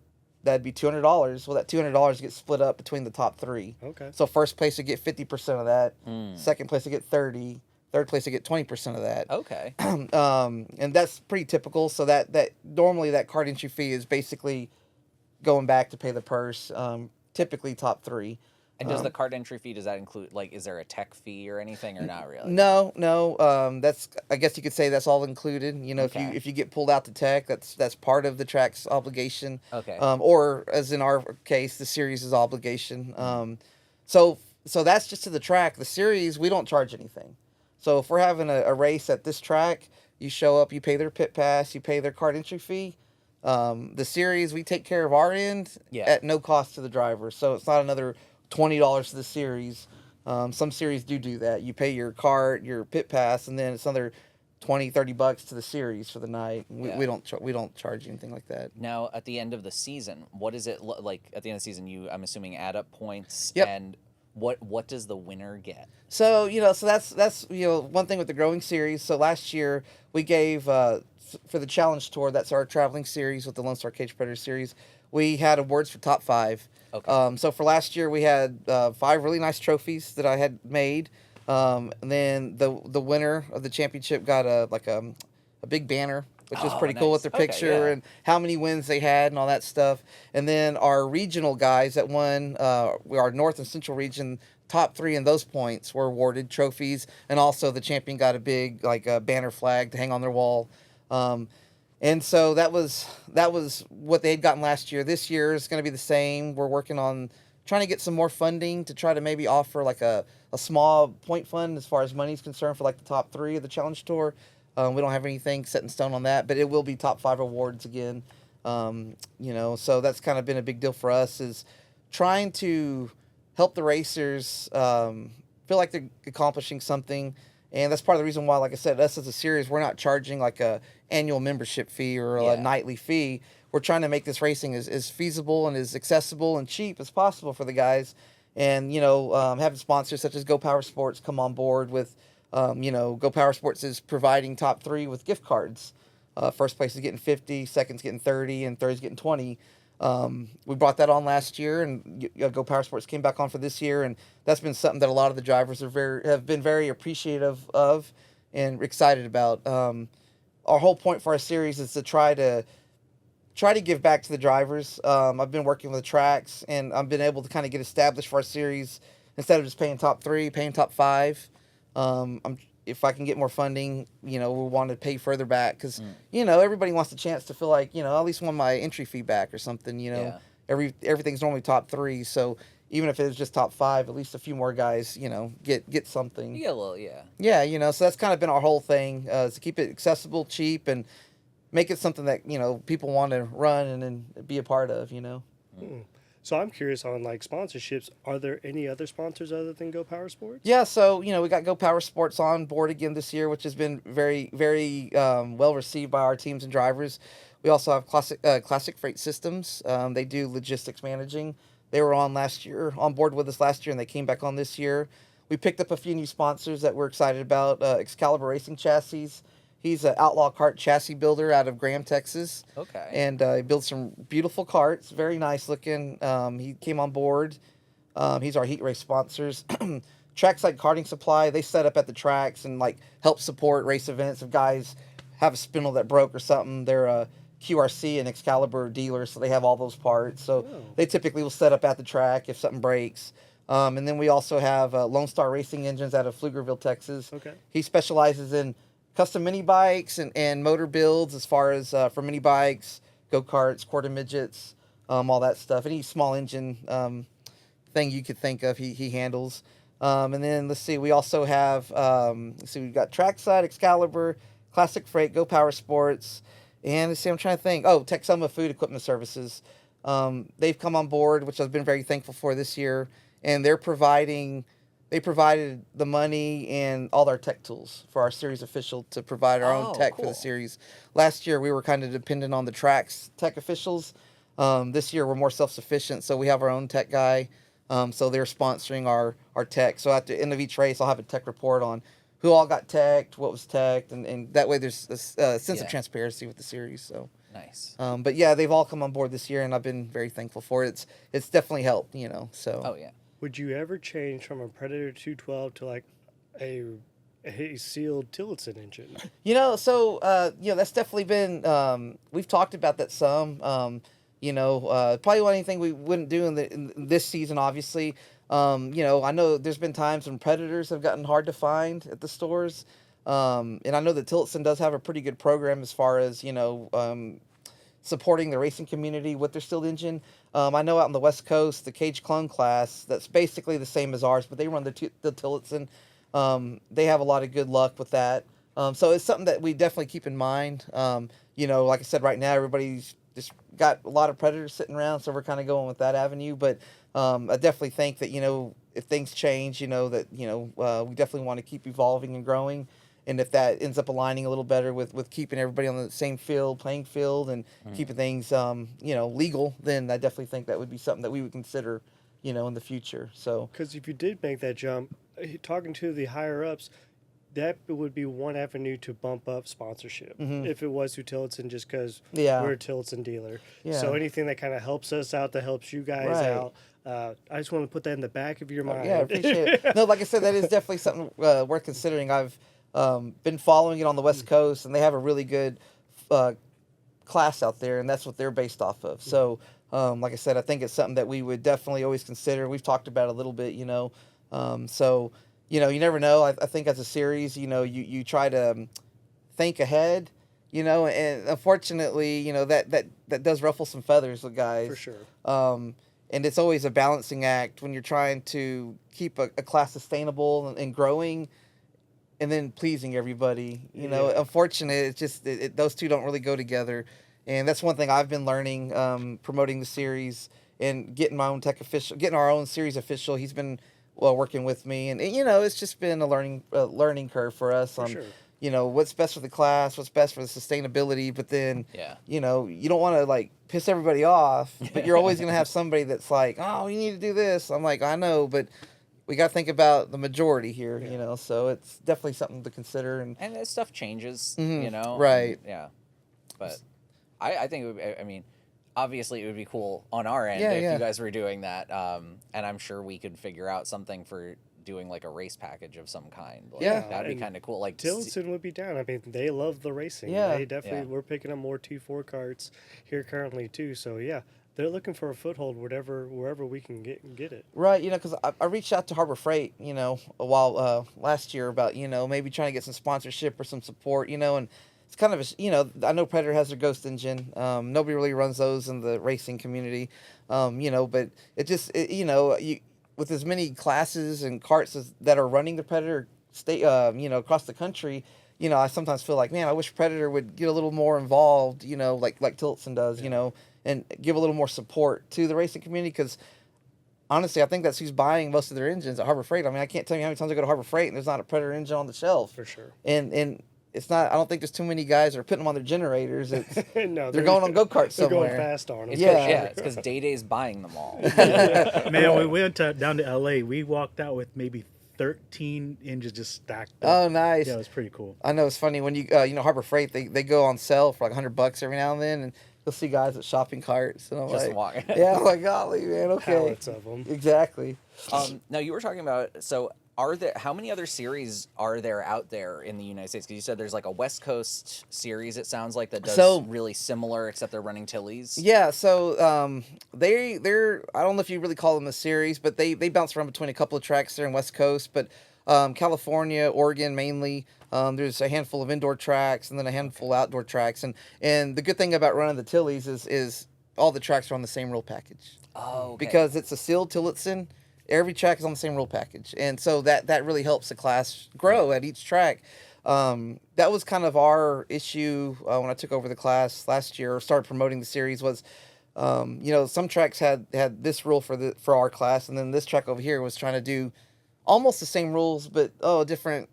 Speaker 1: that'd be $200. Well, that $200 gets split up between the top 3.
Speaker 3: Okay.
Speaker 1: So first place would get 50% of that. Second place would get 30. Third place would get 20% of that.
Speaker 2: Okay.
Speaker 1: And that's pretty typical. So that normally that cart entry fee is basically going back to pay the purse. Typically top 3.
Speaker 2: And does the cart entry fee, does that include, like, is there a tech fee or anything, or not really?
Speaker 1: No. That's, I guess you could say that's all included. You know, if you get pulled out to tech, that's part of the track's obligation.
Speaker 2: Okay.
Speaker 1: Or as in our case, the series' obligation. So that's just to the track. The series, we don't charge anything. So if we're having a race at this track, you show up, you pay their pit pass, you pay their cart entry fee. The series, we take care of our end at no cost to the driver. So it's not another $20 to the series. Some series do that. You pay your cart, your pit pass, and then it's another $20-$30 to the series for the night. We don't charge anything like that.
Speaker 2: Now, at the end of the season, what is it like? At the end of the season, you, I'm assuming, add up points.
Speaker 1: Yep.
Speaker 2: And what does the winner get?
Speaker 1: So, you know, that's you know, one thing with the growing series. So last year we gave for the Challenge Tour, that's our traveling series with the Lone Star Cage Predator series, we had awards for top 5.
Speaker 2: Okay.
Speaker 1: So for last year we had 5 really nice trophies that I had made. And then the winner of the championship got a big banner, which was pretty cool with their picture and how many wins they had and all that stuff. And then our regional guys that won, our North and Central region, top 3 in those points were awarded trophies, and also the champion got a big banner flag to hang on their wall. And so that was what they had gotten last year. This year is going to be the same. We're working on trying to get some more funding to try to maybe offer like a small point fund as far as money is concerned for like the top 3 of the Challenge Tour. We don't have anything set in stone on that, but it will be top 5 awards again. You know, so that's kind of been a big deal for us, is trying to help the racers feel like they're accomplishing something. And that's part of the reason why, like I said, us as a series, we're not charging like a annual membership fee or a nightly fee. We're trying to make this racing as feasible and as accessible and cheap as possible for the guys. And, you know, having sponsors such as GoPowerSports come on board with, you know, GoPowerSports is providing top 3 with gift cards. First place is getting 50, second's getting 30, and third's getting 20. We brought that on last year, and GoPowerSports came back on for this year, and that's been something that a lot of the drivers have been very appreciative of and excited about. Our whole point for our series is to try to give back to the drivers. I've been working with the tracks, and I've been able to kind of get established for our series instead of just paying top 3, paying top 5. If I can get more funding, we want to pay further back because, everybody wants a chance to feel like, at least want my entry fee back or something,
Speaker 2: Yeah.
Speaker 1: Everything's normally top 3. So even if it was just top 5, at least a few more guys, get something.
Speaker 2: Yeah, well, yeah.
Speaker 1: Yeah, so that's kind of been our whole thing, is to keep it accessible, cheap, and make it something that, people want to run and then be a part of,
Speaker 3: So I'm curious on sponsorships. Are there any other sponsors other than GoPowerSports?
Speaker 1: Yeah, so, we got GoPowerSports on board again this year, which has been very, very well received by our teams and drivers. We also have Classic Freight Systems. They do logistics managing. They were on board with us last year, and they came back on this year. We picked up a few new sponsors that we're excited about. Excalibur Racing Chassis. He's an outlaw kart chassis builder out of Graham, Texas.
Speaker 2: Okay.
Speaker 1: And he builds some beautiful karts, very nice looking. He came on board. He's our heat race sponsors. Trackside Karting Supply, they set up at the tracks and help support race events. If guys have a spindle that broke or something, they're a QRC and Excalibur dealers, so they have all those parts. So they typically will set up at the track if something breaks. And then we also have Lone Star Racing Engines out of Pflugerville, Texas.
Speaker 3: Okay.
Speaker 1: He specializes in custom mini bikes and motor builds as far as for mini bikes, go-karts, quarter midgets, all that stuff. Any small engine thing you could think of, he handles. And then let's see, we also have we've got Trackside, Excalibur, Classic Freight, GoPowerSports, and let's see, I'm trying to think. Oh, Texoma Food Equipment Services. They've come on board, which I've been very thankful for this year, and they provided the money and all our tech tools for our series official to provide our own tech for the series. Last year, we were kind of dependent on the track's tech officials. This year, we're more self-sufficient, so we have our own tech guy. So they're sponsoring our tech. So at the end of each race, I'll have a tech report on who all got teched, what was teched, and that way there's a sense of transparency with the series. So
Speaker 2: nice.
Speaker 1: But yeah, they've all come on board this year, and I've been very thankful for it. It's definitely helped, So.
Speaker 2: Oh yeah.
Speaker 3: Would you ever change from a Predator 212 to a sealed Tillotson engine?
Speaker 1: That's definitely been. We've talked about that some. Probably anything we wouldn't do in this season, obviously. I know there's been times when Predators have gotten hard to find at the stores. And I know that Tillotson does have a pretty good program as far as, supporting the racing community with their sealed engine. I know out on the West Coast, the Cage Clone class, that's basically the same as ours, but they run the Tillotson. They have a lot of good luck with that. So it's something that we definitely keep in mind. Like I said, right now, everybody's just got a lot of Predators sitting around, so we're kind of going with that avenue. But I definitely think that, if things change, we definitely want to keep evolving and growing. And if that ends up aligning a little better with keeping everybody on the same playing field, and keeping things, legal, then I definitely think that would be something that we would consider, in the future. So,
Speaker 3: because if you did make that jump, talking to the higher ups, that would be one avenue to bump up sponsorship. If it was through Tillotson, just because we're a Tillotson dealer.
Speaker 1: Yeah.
Speaker 3: So anything that kind of helps us out, that helps you guys out. I just want to put that in the back of your mind.
Speaker 1: Yeah, I appreciate it. No, like I said, that is definitely something worth considering. I've been following it on the West Coast, and they have a really good class out there, and that's what they're based off of. So, like I said, I think it's something that we would definitely always consider. We've talked about it a little bit, So, you never know. I think as a series, you try to think ahead, and unfortunately, that does ruffle some feathers with guys.
Speaker 3: For sure.
Speaker 1: And it's always a balancing act when you're trying to keep a class sustainable and growing, and then pleasing everybody. Unfortunately, it's just those two don't really go together. And that's one thing I've been learning, promoting the series and getting my own tech official, getting our own series official. He's been working with me, and it's just been a learning curve for us on, what's best for the class, what's best for the sustainability. But then, you don't want to piss everybody off, but you're always going to have somebody that's like, oh, you need to do this. I'm like, I know, but we got to think about the majority here, so it's definitely something to consider. And
Speaker 2: that stuff changes,
Speaker 1: Right.
Speaker 2: Yeah. But I think it would be, obviously it would be cool on our end
Speaker 1: Yeah,
Speaker 2: if
Speaker 1: yeah.
Speaker 2: you guys were doing that. And I'm sure we could figure out something for doing like a race package of some kind. Like,
Speaker 1: Yeah.
Speaker 2: that'd be
Speaker 3: and
Speaker 2: kind of cool. Like,
Speaker 3: Tillotson would be down. I mean, they love the racing.
Speaker 1: Yeah.
Speaker 3: They definitely,
Speaker 2: Yeah.
Speaker 3: we're picking up more 2-4 carts here currently too. So yeah, they're looking for a foothold wherever we can get it.
Speaker 1: Right, because I reached out to Harbor Freight, a while last year about, maybe trying to get some sponsorship or some support, and it's kind of I know Predator has their Ghost engine. Nobody really runs those in the racing community, but it just, you with as many classes and carts that are running the Predator state, across the country, I sometimes feel like, man, I wish Predator would get a little more involved, like Tillotson does, and give a little more support to the racing community, because honestly, I think that's who's buying most of their engines at Harbor Freight. I mean, I can't tell you how many times I go to Harbor Freight and there's not a Predator engine on the shelf.
Speaker 3: For sure.
Speaker 1: And it's not. I don't think there's too many guys that are putting them on their generators. It's,
Speaker 3: No,
Speaker 1: they're going on go-karts
Speaker 3: They're
Speaker 1: somewhere.
Speaker 3: going fast on them.
Speaker 2: it's
Speaker 1: Yeah.
Speaker 2: 'cause- it's because Day-Day's buying them all.
Speaker 4: Man, we went down to LA. We walked out with maybe 13 engines just stacked up.
Speaker 1: Oh, nice.
Speaker 4: Yeah, it was pretty cool.
Speaker 1: I know it's funny when you Harbor Freight, they go on sale for like $100 every now and then, and you'll see guys with shopping carts, and I'm
Speaker 2: Just
Speaker 1: like,
Speaker 2: walking.
Speaker 1: yeah, I'm like, golly, man, okay,
Speaker 3: Pallets of them.
Speaker 1: exactly.
Speaker 2: Now you were talking about, so how many other series are there out there in the United States? Because you said there's like a West Coast series, it sounds like, that does
Speaker 1: So-
Speaker 2: really similar, except they're running Tillies.
Speaker 1: Yeah, so they're I don't know if you really call them a series, but they bounce around between a couple of tracks there in West Coast, but California, Oregon mainly. There's a handful of indoor tracks and then a handful of outdoor tracks, and the good thing about running the Tillies is all the tracks are on the same rule package.
Speaker 2: Oh, okay.
Speaker 1: Because it's a sealed Tillotson. Every track is on the same rule package, and so that really helps the class grow at each track. That was kind of our issue when I took over the class last year, or started promoting the series. Was some tracks had this rule for our class, and then this track over here was trying to do almost the same rules, but different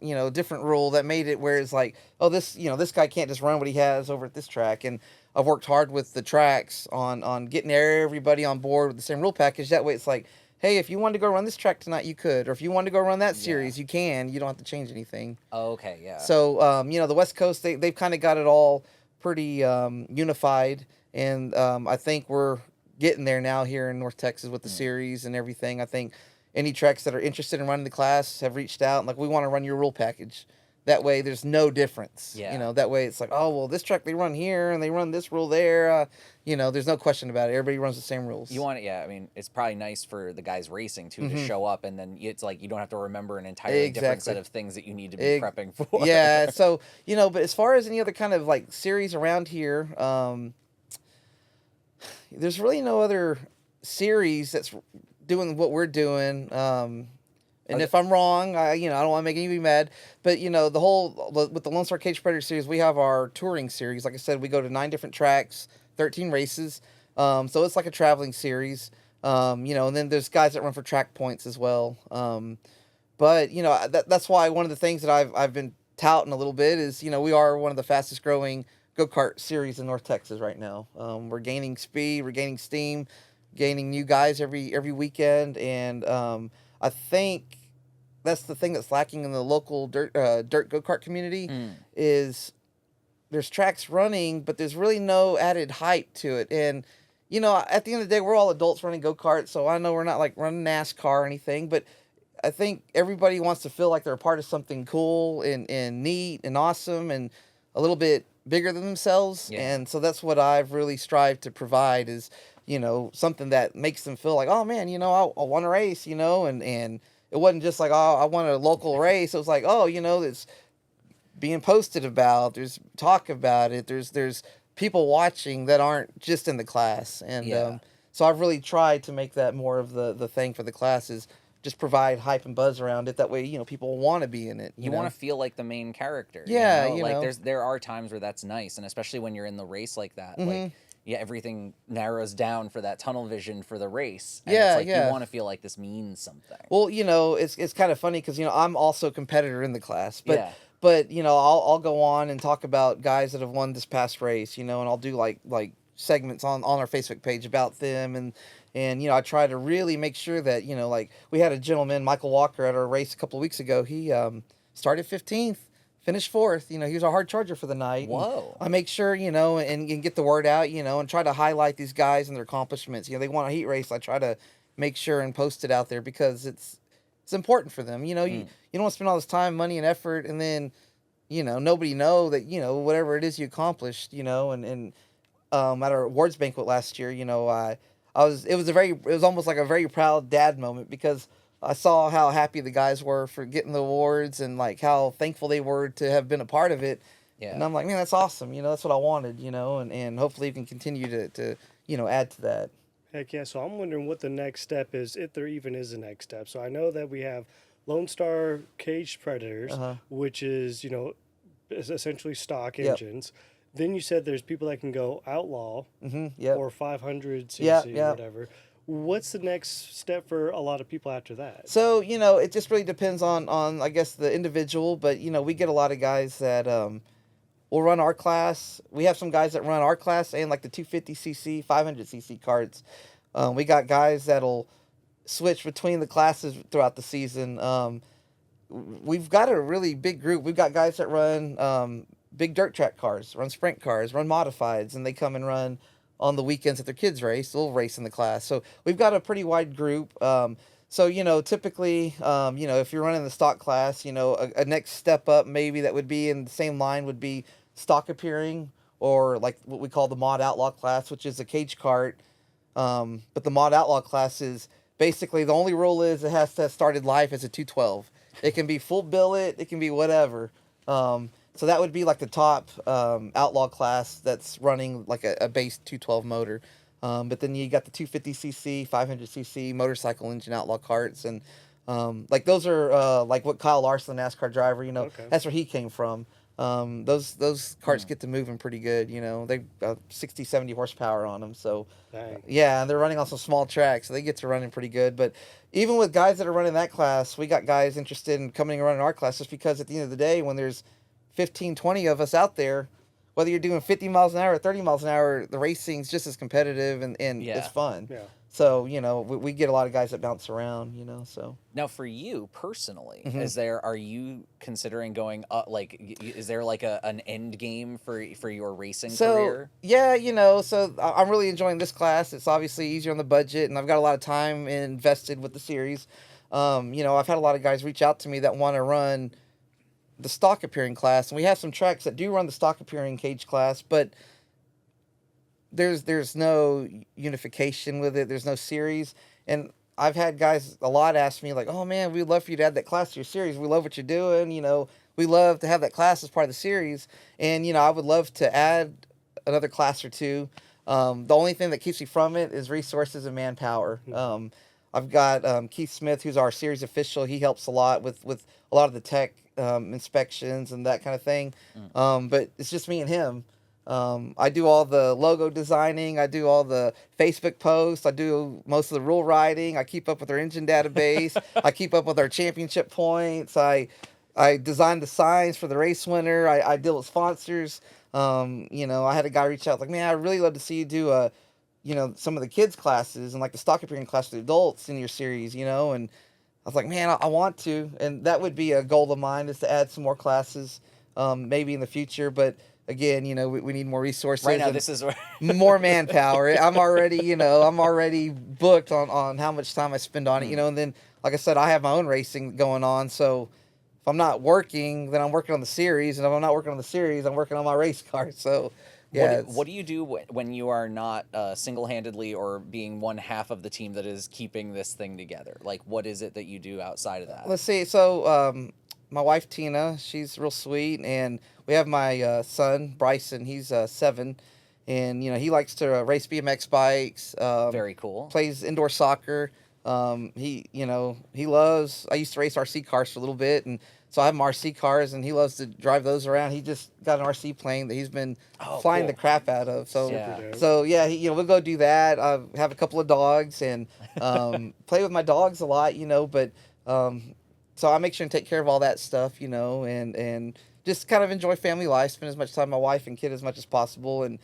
Speaker 1: rule that made it where it's like, this guy can't just run what he has over at this track. And I've worked hard with the tracks on getting everybody on board with the same rule package. That way, it's like, hey, if you wanted to go run this track tonight, you could. Or if you wanted to go run that series, you can. You don't have to change anything.
Speaker 2: Okay, yeah.
Speaker 1: So, the West Coast, they've kind of got it all pretty unified. And I think we're getting there now here in North Texas with the series and everything. I think any tracks that are interested in running the class have reached out and like, we want to run your rule package. That way, there's no difference.
Speaker 2: Yeah.
Speaker 1: That way, it's like, oh, well, this track they run here and they run this rule there. There's no question about it. Everybody runs the same rules.
Speaker 2: You want it, yeah. I mean, it's probably nice for the guys racing too to show up, and then it's like you don't have to remember an entirely different set
Speaker 1: Exactly.
Speaker 2: of things that you need to be prepping for.
Speaker 1: Yeah. So but as far as any other kind of like series around here, there's really no other series that's doing what we're doing. And if I'm wrong, I don't want to make anybody mad, but with the Lone Star Cage Predator series, we have our touring series. Like I said, we go to 9 different tracks, 13 races. So it's like a traveling series. And then there's guys that run for track points as well. But that's why one of the things that I've been touting a little bit is, we are one of the fastest growing go-kart series in North Texas right now. We're gaining speed, we're gaining steam, gaining new guys every weekend, and I think that's the thing that's lacking in the local dirt go-kart community is there's tracks running, but there's really no added hype to it. And, at the end of the day, we're all adults running go-karts, so I know we're not like running NASCAR or anything, but I think everybody wants to feel like they're a part of something cool and neat and awesome and a little bit bigger than themselves.
Speaker 2: Yeah.
Speaker 1: And so that's what I've really strived to provide is, something that makes them feel like, oh man, I want to race, and it wasn't just like, oh, I want a local race. It was like, oh, it's being posted about, there's talk about it. There's people watching that aren't just in the class. And so I've really tried to make that more of the thing for the classes. Just provide hype and buzz around it. That way, people want to be in it.
Speaker 2: You want to feel like the main character.
Speaker 1: Yeah,
Speaker 2: like there are times where that's nice, and especially when you're in the race like that, like everything narrows down for that tunnel vision for the race. And it's like you want to feel like this means something.
Speaker 1: Well, it's kind of funny because I'm also a competitor in the class, but I'll go on and talk about guys that have won this past race, and I'll do like segments on our Facebook page about them, and I try to really make sure that like we had a gentleman, Michael Walker, at our race a couple of weeks ago. He started 15th, finished 4th. You know, he was a hard charger for the night.
Speaker 2: Whoa.
Speaker 1: I make sure, you know, and get the word out, you know, and try to highlight these guys and their accomplishments. You know, they want a heat race. I try to make sure and post it out there because it's important for them. You know, you don't want to spend all this time, money, and effort, and then, you know, nobody know that, you know, whatever it is you accomplished, you know, and at our awards banquet last year, you know, it was almost like a very proud dad moment because I saw how happy the guys were for getting the awards and like how thankful they were to have been a part of it.
Speaker 2: Yeah.
Speaker 1: And I'm like, man, that's awesome. You know, that's what I wanted, you know, and hopefully you can continue to, you know, add to that.
Speaker 3: Heck yeah. So I'm wondering what the next step is, if there even is a next step. So I know that we have Lone Star Caged Predators, which is, you know, is essentially stock engines. Then you said there's people that can go outlaw or 500 cc or whatever. What's the next step for a lot of people after that?
Speaker 1: So, you know, it just really depends on I guess, the individual. But, you know, we get a lot of guys that will run our class. We have some guys that run our class and like the 250cc, 500cc carts. We got guys that'll switch between the classes throughout the season. We've got a really big group. We've got guys that run big dirt track cars, run sprint cars, run modifieds, and they come and run on the weekends that their kids race. They'll race in the class. So we've got a pretty wide group. So, you know, typically, you know, if you're running the stock class, you know, a next step up maybe that would be in the same line would be stock appearing, or like what we call the mod outlaw class, which is a cage cart. But the mod outlaw class is basically, the only rule is it has to have started life as a 212. It can be full billet, it can be whatever. So that would be like the top outlaw class that's running like a base 212 motor. But then you got the 250cc, 500cc motorcycle engine outlaw carts, and like those are like what Kyle Larson, the NASCAR driver, you know, that's where he came from. Those carts get to moving pretty good, you know. They've got 60, 70 horsepower on them. So, yeah, and they're running on some small tracks, so they get to running pretty good. But even with guys that are running that class, we got guys interested in coming and running our class just because at the end of the day, when there's 15, 20 of us out there, whether you're doing 50 miles an hour or 30 miles an hour, the racing's just as competitive and it's fun. Yeah. So, you know, we get a lot of guys that bounce around, you know, so.
Speaker 2: Now, for you personally, are you considering going up, like, is there like an end game for your racing career?
Speaker 1: Yeah, you know, so I'm really enjoying this class. It's obviously easier on the budget, and I've got a lot of time invested with the series. You know, I've had a lot of guys reach out to me that want to run the stock appearing class, and we have some tracks that do run the stock appearing cage class, but there's no unification with it. There's no series, and I've had guys a lot ask me like, "Oh man, we'd love for you to add that class to your series. We love what you're doing. You know, we love to have that class as part of the series, and you know, I would love to add another class or two. The only thing that keeps me from it is resources and manpower. I've got Keith Smith, who's our series official. He helps a lot with a lot of the tech inspections and that kind of thing. But it's just me and him. I do all the logo designing. I do all the Facebook posts. I do most of the rule writing. I keep up with our engine database. I keep up with our championship points. I design the signs for the race winner. I deal with sponsors. You know, I had a guy reach out like, man, I'd really love to see you do you know, some of the kids classes and like the stock appearing class for the adults in your series, you know, and I was like, man, I want to, and that would be a goal of mine, is to add some more classes, maybe in the future, but again, you know, we need more resources.
Speaker 2: Right now, this is
Speaker 1: more manpower. I'm already booked on how much time I spend on it, you know, and then, like I said, I have my own racing going on, so if I'm not working, then I'm working on the series, and if I'm not working on the series, I'm working on my race car, so. Yeah,
Speaker 2: what do you do when you are not single-handedly or being one half of the team that is keeping this thing together? Like, what is it that you do outside of that?
Speaker 1: Let's see. So, my wife, Tina, she's real sweet. And we have my son, Bryson. He's 7. And, you know, he likes to race BMX bikes.
Speaker 2: Very cool.
Speaker 1: Plays indoor soccer. He loves, I used to race RC cars for a little bit. And so I have RC cars, and he loves to drive those around. He just got an RC plane that he's been flying the crap out of. So, we'll go do that. I have a couple of dogs and play with my dogs a lot, you know. But so I make sure and take care of all that stuff, you know, and just kind of enjoy family life, spend as much time with my wife and kid as much as possible. And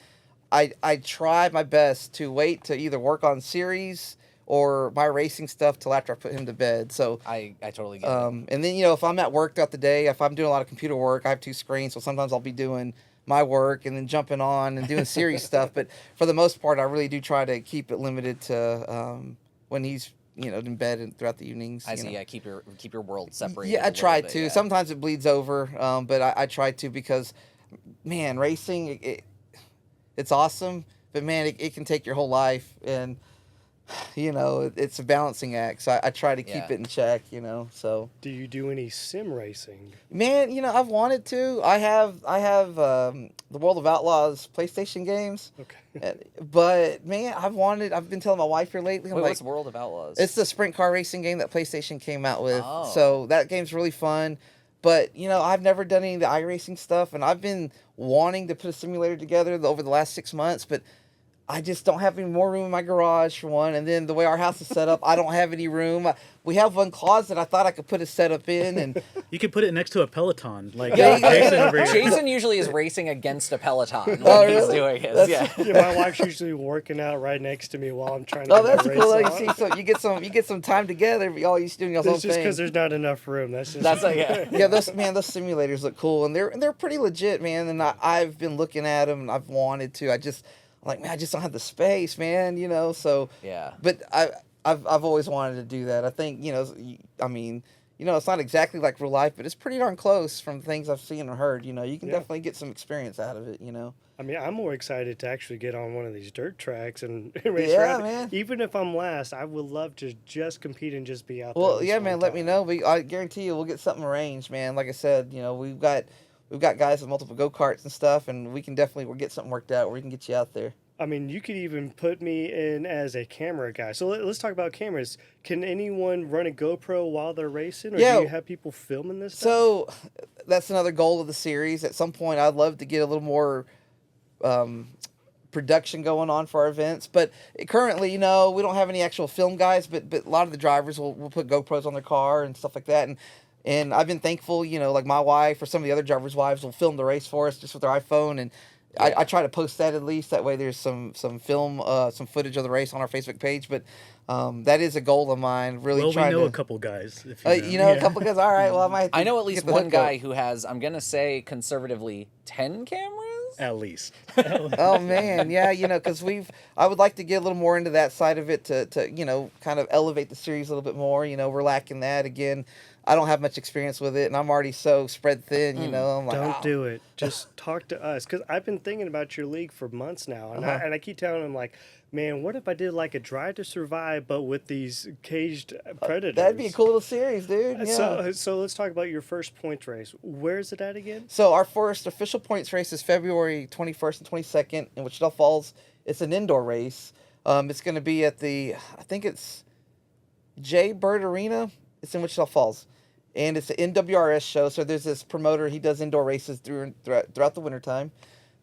Speaker 1: I try my best to wait to either work on series or my racing stuff till after I put him to bed. So
Speaker 2: I totally get it.
Speaker 1: and then if I'm at work throughout the day, if I'm doing a lot of computer work, I have 2 screens, so sometimes I'll be doing my work and then jumping on and doing series stuff. But for the most part, I really do try to keep it limited to when he's in bed and throughout the evenings.
Speaker 2: I see. Yeah, keep your world separated.
Speaker 1: Yeah,
Speaker 2: a
Speaker 1: I try
Speaker 2: little bit,
Speaker 1: to.
Speaker 2: yeah.
Speaker 1: Sometimes it bleeds over, but I try to because, man, racing it's awesome, but man, it can take your whole life, and it's a balancing act. So I try to keep it in check. So.
Speaker 3: Do you do any sim racing?
Speaker 1: Man, I've wanted to. I have the World of Outlaws PlayStation games.
Speaker 3: Okay.
Speaker 1: But man, I've been telling my wife here lately. I'm
Speaker 2: Wait,
Speaker 1: like,
Speaker 2: what's World of Outlaws?
Speaker 1: it's the sprint car racing game that PlayStation came out with.
Speaker 2: Oh.
Speaker 1: So that game's really fun. But I've never done any of the iRacing stuff, and I've been wanting to put a simulator together over the last 6 months, but I just don't have any more room in my garage, for one. And then the way our house is set up, I don't have any room. We have one closet I thought I could put a setup in. And
Speaker 4: You could put it next to a Peloton. Like
Speaker 1: Yeah,
Speaker 4: Jason over here.
Speaker 2: Jason usually is racing against a Peloton when
Speaker 1: Oh,
Speaker 2: he's
Speaker 1: really?
Speaker 2: doing his. Yeah.
Speaker 3: Yeah, my wife's usually working out right next to me while I'm trying to
Speaker 1: oh,
Speaker 3: get
Speaker 1: that's
Speaker 3: my
Speaker 1: cool.
Speaker 3: race
Speaker 1: You
Speaker 3: on.
Speaker 1: see, so you get some time together. But y'all used to doing y'all's own
Speaker 3: It's just
Speaker 1: thing.
Speaker 3: because there's not enough room. That's just
Speaker 2: That's like, yeah.
Speaker 1: Yeah, those simulators look cool, and they're pretty legit, man. And I've been looking at them, and I've wanted to. I'm like, man, I just don't have the space, man. So
Speaker 2: Yeah.
Speaker 1: But I've always wanted to do that. I think it's not exactly like real life, but it's pretty darn close from things I've seen or heard. You can definitely get some experience out of it.
Speaker 3: I mean, I'm more excited to actually get on one of these dirt tracks and race
Speaker 1: Yeah,
Speaker 3: around.
Speaker 1: man.
Speaker 3: Even if I'm last, I would love to just compete and just be out there.
Speaker 1: Well,
Speaker 3: this
Speaker 1: yeah,
Speaker 3: whole
Speaker 1: man. Let me
Speaker 3: time.
Speaker 1: know. I guarantee you, we'll get something arranged, man. Like I said, we've got guys with multiple go-karts and stuff, and we'll get something worked out where we can get you out there.
Speaker 3: I mean, you could even put me in as a camera guy. So let's talk about cameras. Can anyone run a GoPro while they're racing, or
Speaker 1: Yeah.
Speaker 3: do you have people filming this stuff?
Speaker 1: So that's another goal of the series. At some point, I'd love to get a little more production going on for our events. But currently, we don't have any actual film guys, but a lot of the drivers will put GoPros on their car and stuff like that. And I've been thankful, like my wife or some of the other drivers' wives will film the race for us just with their iPhone. And I try to post that at least. That way there's some film, some footage of the race on our Facebook page. But that is a goal of mine, really
Speaker 4: Well,
Speaker 1: trying
Speaker 4: we know
Speaker 1: to...
Speaker 4: a couple guys. If
Speaker 1: a couple guys. All right, well, I might have to
Speaker 2: I know at least
Speaker 1: get the
Speaker 2: one
Speaker 1: hookup.
Speaker 2: guy who has, I'm going to say conservatively, 10 cameras?
Speaker 4: At least.
Speaker 1: Oh man, yeah, because I would like to get a little more into that side of it to kind of elevate the series a little bit more. We're lacking that again. I don't have much experience with it, and I'm already so spread thin. I'm like,
Speaker 3: Don't do it. Just talk to us, because I've been thinking about your league for months now, and I keep telling them, like, man, what if I did like a Drive to Survive, but with these caged predators?
Speaker 1: That'd be a cool little series, dude. Yeah.
Speaker 3: So let's talk about your first points race. Where is it at again?
Speaker 1: So our first official points race is February 21st and 22nd in Wichita Falls. It's an indoor race. It's going to be at I think it's J Bird Arena. It's in Wichita Falls. And it's an NWRS show. So there's this promoter. He does indoor races throughout the wintertime.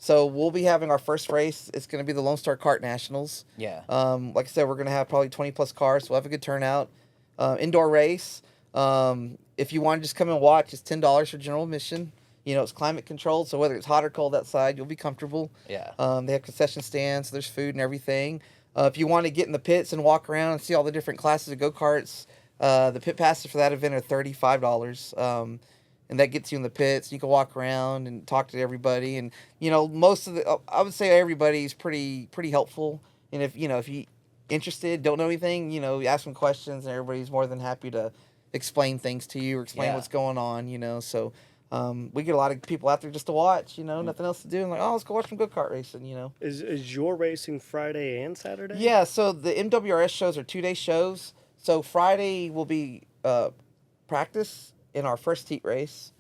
Speaker 1: So we'll be having our first race. It's going to be the Lone Star Kart Nationals.
Speaker 2: Yeah.
Speaker 1: Like I said, we're going to have probably 20 plus cars. So we'll have a good turnout. Indoor race. If you want to just come and watch, it's $10 for general admission. It's climate controlled. So whether it's hot or cold outside, you'll be comfortable.
Speaker 2: Yeah.
Speaker 1: They have concession stands. So there's food and everything. If you want to get in the pits and walk around and see all the different classes of go-karts, the pit passes for that event are $35. And that gets you in the pits. You can walk around and talk to everybody. And, most of I would say everybody's pretty helpful. And if you interested, don't know anything, you ask them questions, and everybody's more than happy to explain things to you or explain what's going on, So we get a lot of people out there just to watch, nothing else to do. And like, oh, let's go watch some go-kart racing,
Speaker 3: Is your racing Friday and Saturday?
Speaker 1: Yeah, so the MWRS shows are 2-day shows. So Friday will be practice in our first heat race.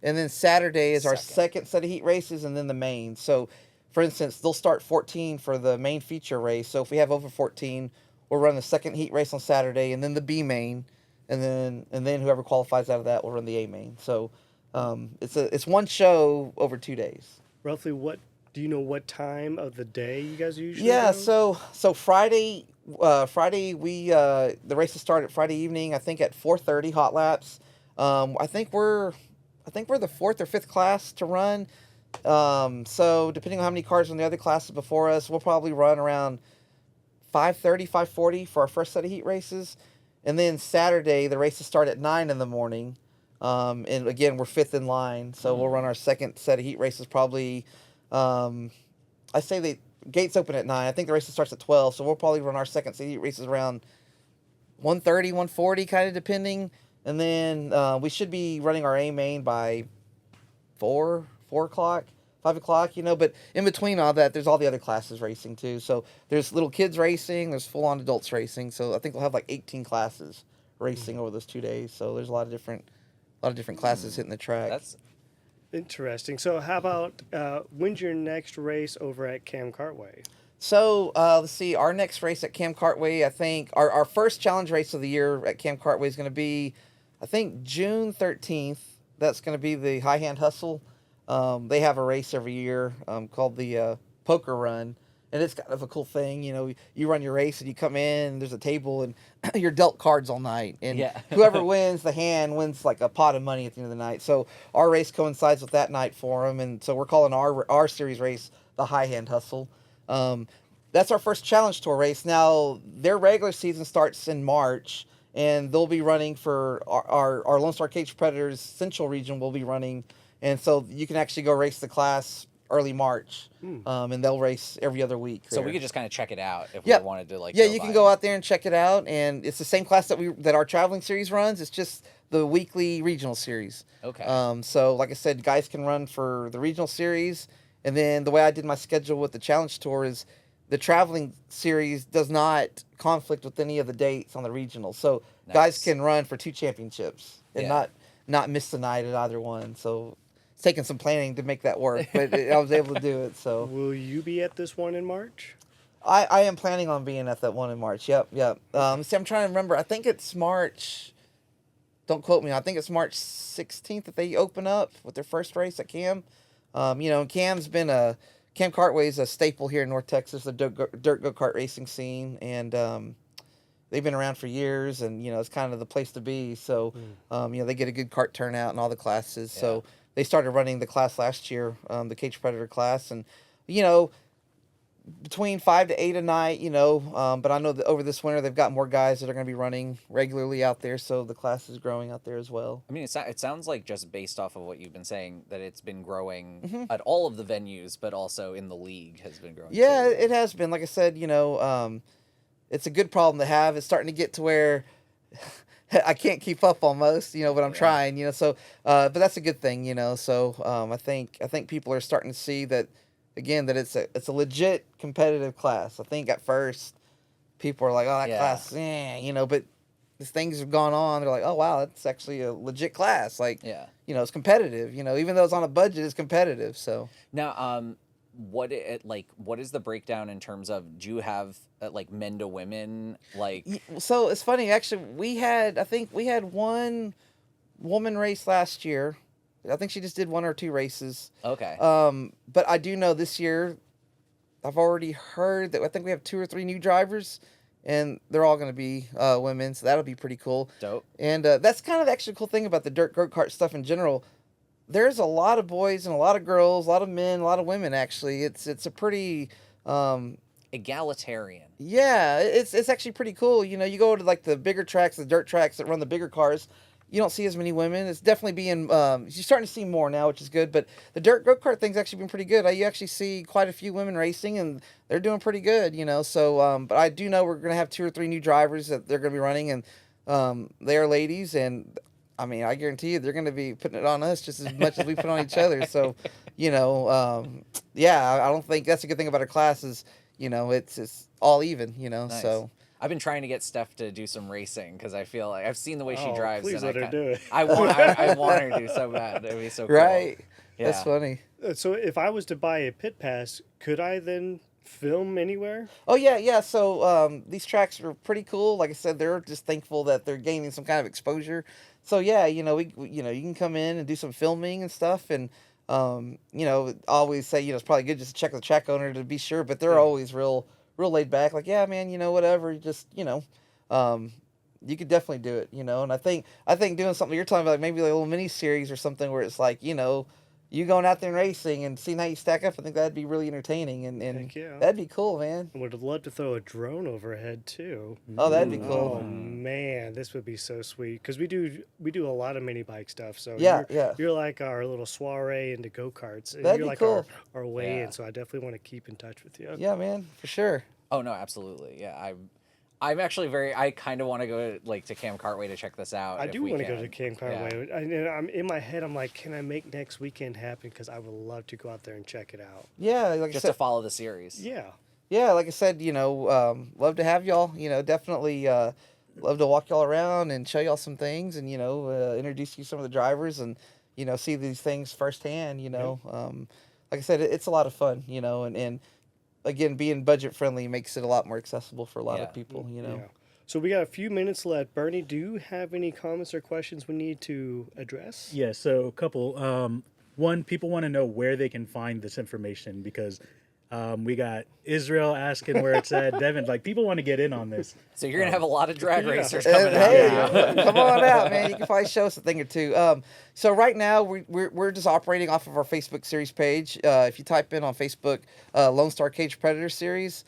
Speaker 1: And then Saturday is our second set of heat races, and then the main. So, for instance, they'll start 14 for the main feature race. So if we have over 14, we'll run the second heat race on Saturday, and then the B main. And then whoever qualifies out of that will run the A main. So it's one show over 2 days.
Speaker 3: Roughly do you know what time of the day you guys usually
Speaker 1: Yeah,
Speaker 3: go?
Speaker 1: so Friday we the races start at Friday evening, I think at 4:30 hot laps. I think we're the 4th or 5th class to run. So depending on how many cars are in the other classes before us, we'll probably run around 5:30, 5:40 for our first set of heat races. And then Saturday, the races start at 9 in the morning. And again, we're fifth in line. So we'll run our second set of heat races probably, I say the gates open at 9. I think the race starts at 12. So we'll probably run our second set of heat races around 1:30, 1:40, kind of depending. And then we should be running our A main by 4 o'clock, 5 o'clock, but in between all that, there's all the other classes racing too. So there's little kids racing, there's full-on adults racing. So I think we'll have like 18 classes racing over those 2 days. So there's a lot of different classes hitting the track.
Speaker 2: That's
Speaker 3: Interesting. So how about when's your next race over at Cam Cartway?
Speaker 1: So let's see, our next race at Cam Cartway, I think our first challenge race of the year at Cam Cartway is going to be, I think, June 13th. That's going to be the High Hand Hustle. They have a race every year called the Poker Run. And it's kind of a cool thing. You run your race and you come in, and there's a table, and you're dealt cards all night. And whoever wins the hand wins like a pot of money at the end of the night. So our race coincides with that night for them. And so we're calling our series race the High Hand Hustle. That's our first challenge tour race. Now, their regular season starts in March, and they'll be running for our Lone Star Cage Predators Central region will be running. And so you can actually go race the class early March, and they'll race every other week.
Speaker 2: So
Speaker 1: there.
Speaker 2: we could just kind of check it out if we wanted to,
Speaker 1: Yeah, you can go out there and check it out, and it's the same class that our traveling series runs. It's just the weekly regional series.
Speaker 2: Okay.
Speaker 1: So like I said, guys can run for the regional series, and then the way I did my schedule with the challenge tour is the traveling series does not conflict with any of the dates on the regional. So guys can run for 2 championships and not miss the night at either one. So it's taken some planning to make that work, but I was able to do it. So
Speaker 3: will you be at this one in March?
Speaker 1: I am planning on being at that one in March. Yep. See, I'm trying to remember. I think it's March. Don't quote me. I think it's March 16th that they open up with their first race at Cam. Cam's been Cam Cartway's a staple here in North Texas, the dirt go-kart racing scene, and they've been around for years, and it's kind of the place to be. So they get a good kart turnout in all the classes. Yeah. So they started running the class last year, the Cage Predator class, and between 5 to 8 a night, but I know that over this winter they've got more guys that are going to be running regularly out there, so the class is growing out there as well.
Speaker 2: I mean, it sounds like, just based off of what you've been saying, that it's been growing at all of the venues, but also in the league has been growing.
Speaker 1: Yeah,
Speaker 2: too.
Speaker 1: it has been. Like I said, it's a good problem to have. It's starting to get to where I can't keep up almost, but I'm trying, so, but that's a good thing, so I think people are starting to see that, again, that it's a legit competitive class. I think at first people are like, oh, that class, but as things have gone on, they're like, oh, wow, that's actually a legit class. Like, it's competitive, even though it's on a budget, it's competitive. So
Speaker 2: now, what is the breakdown in terms of, do you have men to women?
Speaker 1: So it's funny, actually, I think we had one woman race last year. I think she just did 1 or 2 races.
Speaker 2: Okay.
Speaker 1: But I do know this year, I've already heard that I think we have 2 or 3 new drivers, and they're all going to be women, so that'll be pretty cool.
Speaker 2: Dope.
Speaker 1: And that's kind of the actually cool thing about the dirt go-kart stuff in general. There's a lot of boys and a lot of girls, a lot of men, a lot of women, actually. It's a pretty...
Speaker 2: egalitarian.
Speaker 1: Yeah, it's actually pretty cool. You go to like the bigger tracks, the dirt tracks that run the bigger cars, you don't see as many women. It's definitely being, you're starting to see more now, which is good. But the dirt go-kart thing's actually been pretty good. You actually see quite a few women racing, and they're doing pretty good, So, but I do know we're going to have 2 or 3 new drivers that they're going to be running, and they are ladies. And, I mean, I guarantee you they're going to be putting it on us just as much as we put on each other. So, I don't think that's a good thing about our class is, it's all even,
Speaker 2: Nice.
Speaker 1: So.
Speaker 2: I've been trying to get Steph to do some racing because I feel like I've seen the way she drives.
Speaker 3: Please
Speaker 2: and
Speaker 3: let her do it.
Speaker 2: I want her to do so bad. It'd be so cool.
Speaker 1: Right.
Speaker 2: Yeah.
Speaker 1: That's funny.
Speaker 3: So if I was to buy a pit pass, could I then film anywhere?
Speaker 1: Oh, yeah. So these tracks are pretty cool. Like I said, they're just thankful that they're gaining some kind of exposure. So, yeah, you can come in and do some filming and stuff. And, always say, it's probably good just to check the track owner to be sure. But they're always real laid back, like, yeah, man, whatever, just, you could definitely do it, and I think doing something you're talking about, like maybe like a little mini series or something where it's like, you you going out there and racing and seeing how you stack up, I think that'd be really entertaining, and
Speaker 3: Heck yeah.
Speaker 1: that'd be cool, man.
Speaker 3: I would love to throw a drone overhead too.
Speaker 1: Oh, that'd be
Speaker 3: Oh
Speaker 1: cool.
Speaker 3: man, this would be so sweet because we do a lot of mini bike stuff. So
Speaker 1: Yeah,
Speaker 3: you're like our little soiree into go karts.
Speaker 1: That'd
Speaker 3: You're
Speaker 1: be
Speaker 3: like
Speaker 1: cool.
Speaker 3: our way
Speaker 2: Yeah.
Speaker 3: in. So I definitely want to keep in touch with you.
Speaker 1: Yeah, man, for sure.
Speaker 2: Oh no, absolutely. Yeah, I'm actually I kind of want to go like to Cam Cartway to check this out.
Speaker 3: I
Speaker 2: if
Speaker 3: do
Speaker 2: we
Speaker 3: want to go
Speaker 2: can.
Speaker 3: to Camp Cartway. I'm in my head. I'm like, can I make next weekend happen? Because I would love to go out there and check it out.
Speaker 1: Yeah, like
Speaker 2: Just
Speaker 1: I
Speaker 2: to
Speaker 1: said,
Speaker 2: follow the series.
Speaker 3: Yeah.
Speaker 1: yeah, like I said, love to have y'all. Definitely love to walk y'all around and show y'all some things, and introduce you to some of the drivers, and see these things firsthand. Like I said, it's a lot of fun. And again, being budget friendly makes it a lot more accessible for a lot
Speaker 2: Yeah.
Speaker 1: of people.
Speaker 3: Yeah. So we got a few minutes left. Bernie, do you have any comments or questions we need to address?
Speaker 4: Yeah, so a couple. One, people want to know where they can find this information because we got Israel asking where it's at. Devin, like people want to get in on this.
Speaker 2: So you're gonna have a lot of drag
Speaker 3: Yeah.
Speaker 2: racers coming out.
Speaker 1: Hey,
Speaker 2: now.
Speaker 1: come on out, man. You can probably show us a thing or two. So right now we're just operating off of our Facebook series page. If you type in on Facebook, Lone Star Cage Predator Series,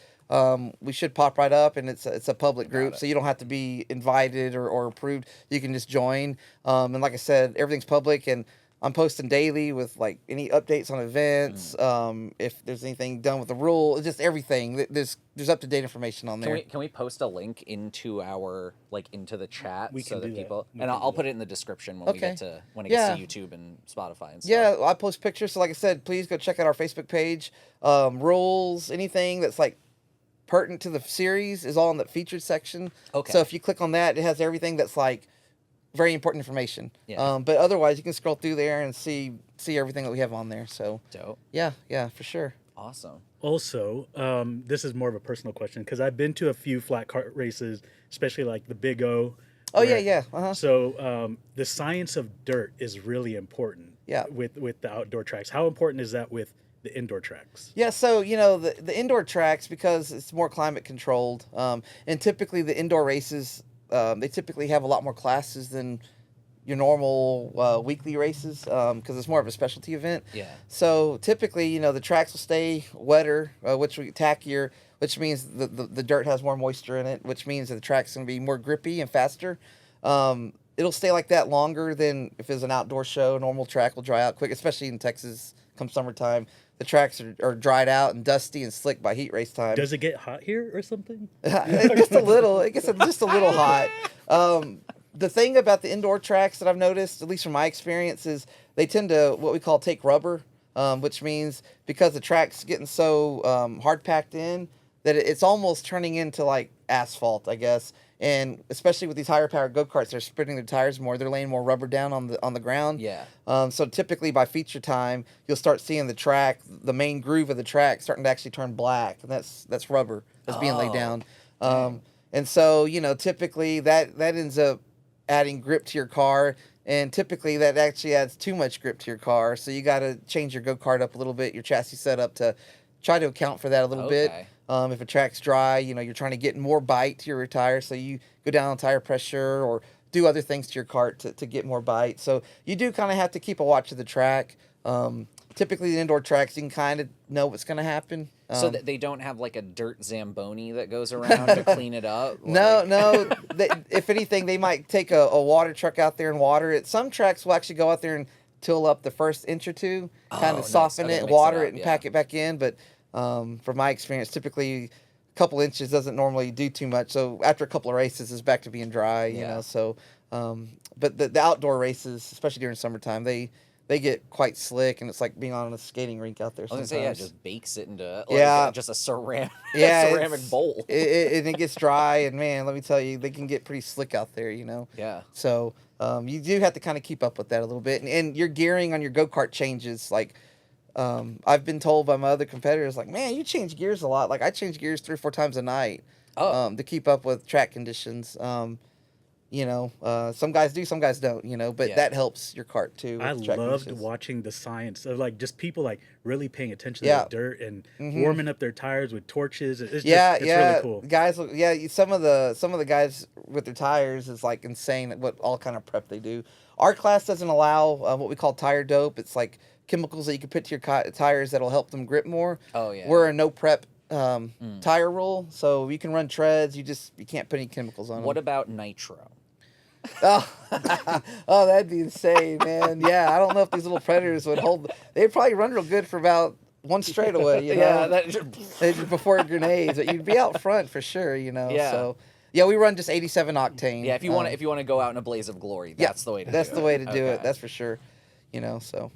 Speaker 1: we should pop right up, and it's a public group, so you don't have to be invited or approved. You can just join. And like I said, everything's public, and I'm posting daily with like any updates on events. If there's anything done with the rule, just everything. There's up to date information on there.
Speaker 2: Can we post a link into our into the chat
Speaker 4: We
Speaker 2: so
Speaker 4: can
Speaker 2: that
Speaker 4: do that.
Speaker 2: people
Speaker 4: We
Speaker 2: and
Speaker 4: can
Speaker 2: I'll
Speaker 4: do
Speaker 2: put
Speaker 4: that.
Speaker 2: it in the description when we
Speaker 1: Okay.
Speaker 2: get to
Speaker 1: Yeah.
Speaker 2: YouTube and Spotify and stuff.
Speaker 1: Yeah, I post pictures. So like I said, please go check out our Facebook page. Rules, anything that's like pertinent to the series is all in the featured section.
Speaker 2: Okay.
Speaker 1: So if you click on that, it has everything that's like very important information.
Speaker 2: Yeah.
Speaker 1: But otherwise, you can scroll through there and see everything that we have on there. So
Speaker 2: Dope.
Speaker 1: yeah, for sure.
Speaker 2: Awesome.
Speaker 4: Also, this is more of a personal question because I've been to a few flat kart races, especially like the Big O.
Speaker 1: Oh
Speaker 4: where-
Speaker 1: yeah. Uh-huh.
Speaker 4: So the science of dirt is really important.
Speaker 1: Yeah.
Speaker 4: With the outdoor tracks, how important is that with the indoor tracks?
Speaker 1: Yeah, so the indoor tracks, because it's more climate controlled, and typically the indoor races, they typically have a lot more classes than your normal weekly races, because it's more of a specialty event.
Speaker 2: Yeah.
Speaker 1: So typically, the tracks will stay wetter, tackier, which means the dirt has more moisture in it, which means that the track's going to be more grippy and faster. It'll stay like that longer than if it's an outdoor show. A normal track will dry out quick, especially in Texas come summertime. The tracks are dried out and dusty and slick by heat race time.
Speaker 4: Does it get hot here or something?
Speaker 1: Just a little. It gets just a little hot. The thing about the indoor tracks that I've noticed, at least from my experience, is they tend to what we call take rubber, which means because the track's getting so hard packed in that it's almost turning into like asphalt, I guess. And especially with these higher powered go-karts, they're spinning their tires more. They're laying more rubber down on the ground.
Speaker 2: Yeah.
Speaker 1: So typically by feature time, you'll start seeing the track, the main groove of the track, starting to actually turn black, and that's rubber that's being laid down. And so typically that ends up adding grip to your car, and typically that actually adds too much grip to your car. So you got to change your go-kart up a little bit, your chassis setup to try to account for that a little bit.
Speaker 2: Okay.
Speaker 1: If a track's dry, you're trying to get more bite to your tire, so you go down on tire pressure or do other things to your cart to get more bite. So you do kind of have to keep a watch of the track. Typically, the indoor tracks, you can kind of know what's going to happen.
Speaker 2: So that they don't have like a dirt Zamboni that goes around to clean it up?
Speaker 1: No. If anything, they might take a water truck out there and water it. Some tracks will actually go out there and till up the first inch or two, kind of
Speaker 2: nice.
Speaker 1: soften
Speaker 2: Okay,
Speaker 1: it,
Speaker 2: mix it
Speaker 1: water
Speaker 2: up,
Speaker 1: it, and
Speaker 2: yeah.
Speaker 1: pack it back in. But from my experience, typically a couple inches doesn't normally do too much. So after a couple of races, it's back to being dry. You
Speaker 2: Yeah.
Speaker 1: know. So, but the outdoor races, especially during summertime, they get quite slick, and it's like being on a skating rink out there.
Speaker 2: I was gonna
Speaker 1: Sometimes.
Speaker 2: say, yeah, it just bakes it into just a ceramic,
Speaker 1: Yeah,
Speaker 2: ceramic
Speaker 1: it's-
Speaker 2: bowl.
Speaker 1: and it gets dry, and man, let me tell you, they can get pretty slick out there.
Speaker 2: Yeah.
Speaker 1: So you do have to kind of keep up with that a little bit, and your gearing on your go-kart changes. Like I've been told by my other competitors, like, man, you change gears a lot. Like I change gears 3 or 4 times a night to keep up with track conditions. Some guys do, some guys don't. But
Speaker 2: Yeah.
Speaker 1: that helps your kart too.
Speaker 4: I
Speaker 1: with track
Speaker 4: loved
Speaker 1: conditions.
Speaker 4: watching the science of like just people like really paying attention
Speaker 1: Yeah.
Speaker 4: to the dirt and warming up their tires with torches. It's
Speaker 1: It's
Speaker 4: really cool.
Speaker 1: Guys, some of the guys with their tires is like insane at what all kind of prep they do. Our class doesn't allow what we call tire dope. It's like chemicals that you can put to your tires that'll help them grip more.
Speaker 2: Oh yeah.
Speaker 1: We're a no prep tire rule, so you can run treads. You can't put any chemicals on them.
Speaker 2: What about nitro?
Speaker 1: Oh, oh, that'd be insane, man. Yeah, I don't know if these little predators would hold. They'd probably run real good for about one straightaway, you know.
Speaker 2: Yeah,
Speaker 1: before grenades, but you'd be out front for sure, you know.
Speaker 2: Yeah.
Speaker 1: So yeah, we run just 87 octane.
Speaker 2: yeah. If you want to go out in a blaze of glory, that's the way to.
Speaker 1: That's
Speaker 2: do
Speaker 1: the
Speaker 2: it.
Speaker 1: way to do it.
Speaker 2: Okay.
Speaker 1: That's for sure. You know, so.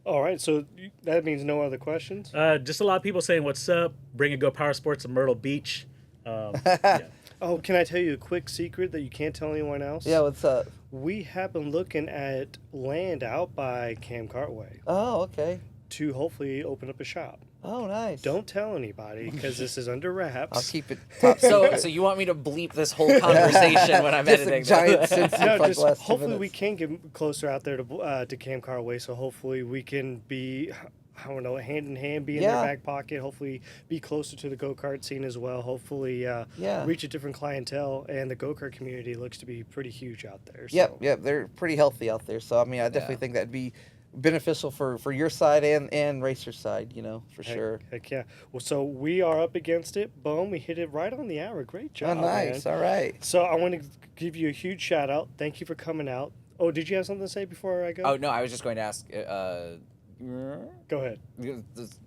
Speaker 3: All right, so that means no other questions?
Speaker 4: Just a lot of people saying what's up. Bring a GoPowerSports to Myrtle Beach. Yeah.
Speaker 3: Oh, can I tell you a quick secret that you can't tell anyone else?
Speaker 1: Yeah, what's up?
Speaker 3: We have been looking at land out by Cam Cartway
Speaker 1: Oh, okay.
Speaker 3: to hopefully open up a shop.
Speaker 1: Oh, nice.
Speaker 3: Don't tell anybody because this is under wraps.
Speaker 1: I'll keep it top
Speaker 2: So you want me to bleep this whole conversation when I'm
Speaker 1: Just a
Speaker 2: editing?
Speaker 1: giant
Speaker 2: this?
Speaker 1: sense
Speaker 3: No,
Speaker 1: of, like,
Speaker 3: just
Speaker 1: last 2
Speaker 3: hopefully we
Speaker 1: minutes.
Speaker 3: can get closer out there to Cam Cartway, so hopefully we can be, I don't know, hand in hand, be in
Speaker 1: Yeah.
Speaker 3: their back pocket, hopefully be closer to the go-kart scene as well, hopefully
Speaker 1: Yeah.
Speaker 3: reach a different clientele, and the go-kart community looks to be pretty huge out there.
Speaker 1: Yep,
Speaker 3: So.
Speaker 1: yep. They're pretty healthy out there. So, I mean, I definitely think that'd be beneficial for your side and racer side, you know, for sure.
Speaker 3: Heck yeah. Well, so we are up against it. Boom, we hit it right on the hour. Great job,
Speaker 1: Oh, nice.
Speaker 3: man.
Speaker 1: All right.
Speaker 3: So I want to give you a huge shout out. Thank you for coming out. Oh, did you have something to say before I go?
Speaker 2: Oh no, I was just going to ask.
Speaker 3: Go ahead.
Speaker 2: This-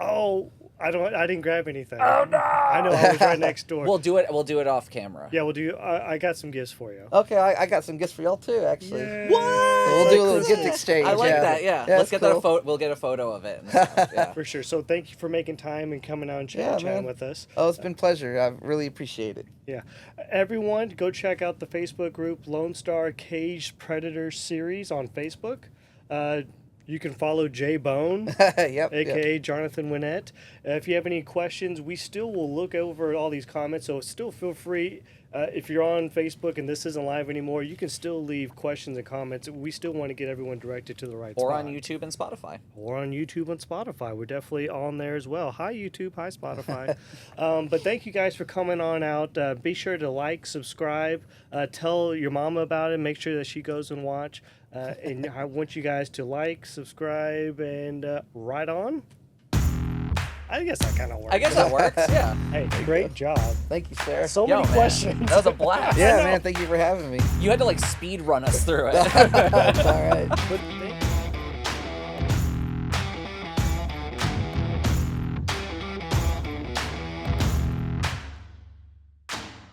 Speaker 3: Oh, I didn't grab anything. Oh no! I know, I was right next door.
Speaker 2: We'll do it. We'll do it off camera.
Speaker 3: Yeah, we'll do. I got some gifts for you.
Speaker 1: Okay, I got some gifts for y'all too, actually.
Speaker 3: Yay.
Speaker 1: So we'll do a little gift exchange.
Speaker 2: I like
Speaker 1: yeah.
Speaker 2: that. Yeah.
Speaker 1: Yeah,
Speaker 2: Let's
Speaker 1: that's
Speaker 2: get that
Speaker 1: cool.
Speaker 2: photo. We'll get a photo of it. And stuff, yeah.
Speaker 3: For sure. So thank you for making time and coming out and
Speaker 1: Yeah,
Speaker 3: chatting
Speaker 1: man.
Speaker 3: with us.
Speaker 1: Oh, it's been a pleasure. I really appreciate it.
Speaker 3: Yeah. Everyone, go check out the Facebook group Lone Star Caged Predator Series on Facebook. You can follow Jay Bone,
Speaker 1: Yep.
Speaker 3: aka Jonathan Winnett. If you have any questions, we still will look over all these comments, so still feel free. If you're on Facebook and this isn't live anymore, you can still leave questions and comments. We still want to get everyone directed to the right
Speaker 2: Or
Speaker 3: spot.
Speaker 2: on YouTube and Spotify.
Speaker 3: Or on YouTube and Spotify. We're definitely on there as well. Hi, YouTube. Hi, Spotify. But thank you guys for coming on out. Be sure to like, subscribe, tell your mama about it. Make sure that she goes and watch. And I want you guys to like, subscribe, and right on. I guess that kind of works.
Speaker 2: I guess that works. Yeah.
Speaker 3: Hey, great job.
Speaker 1: Thank you, sir.
Speaker 3: So
Speaker 2: Yo,
Speaker 3: many
Speaker 2: man,
Speaker 3: questions.
Speaker 2: That was a blast.
Speaker 1: Yeah,
Speaker 3: know.
Speaker 1: man. Thank you for having me.
Speaker 2: You had to like speed run us through it.
Speaker 1: All right.
Speaker 3: But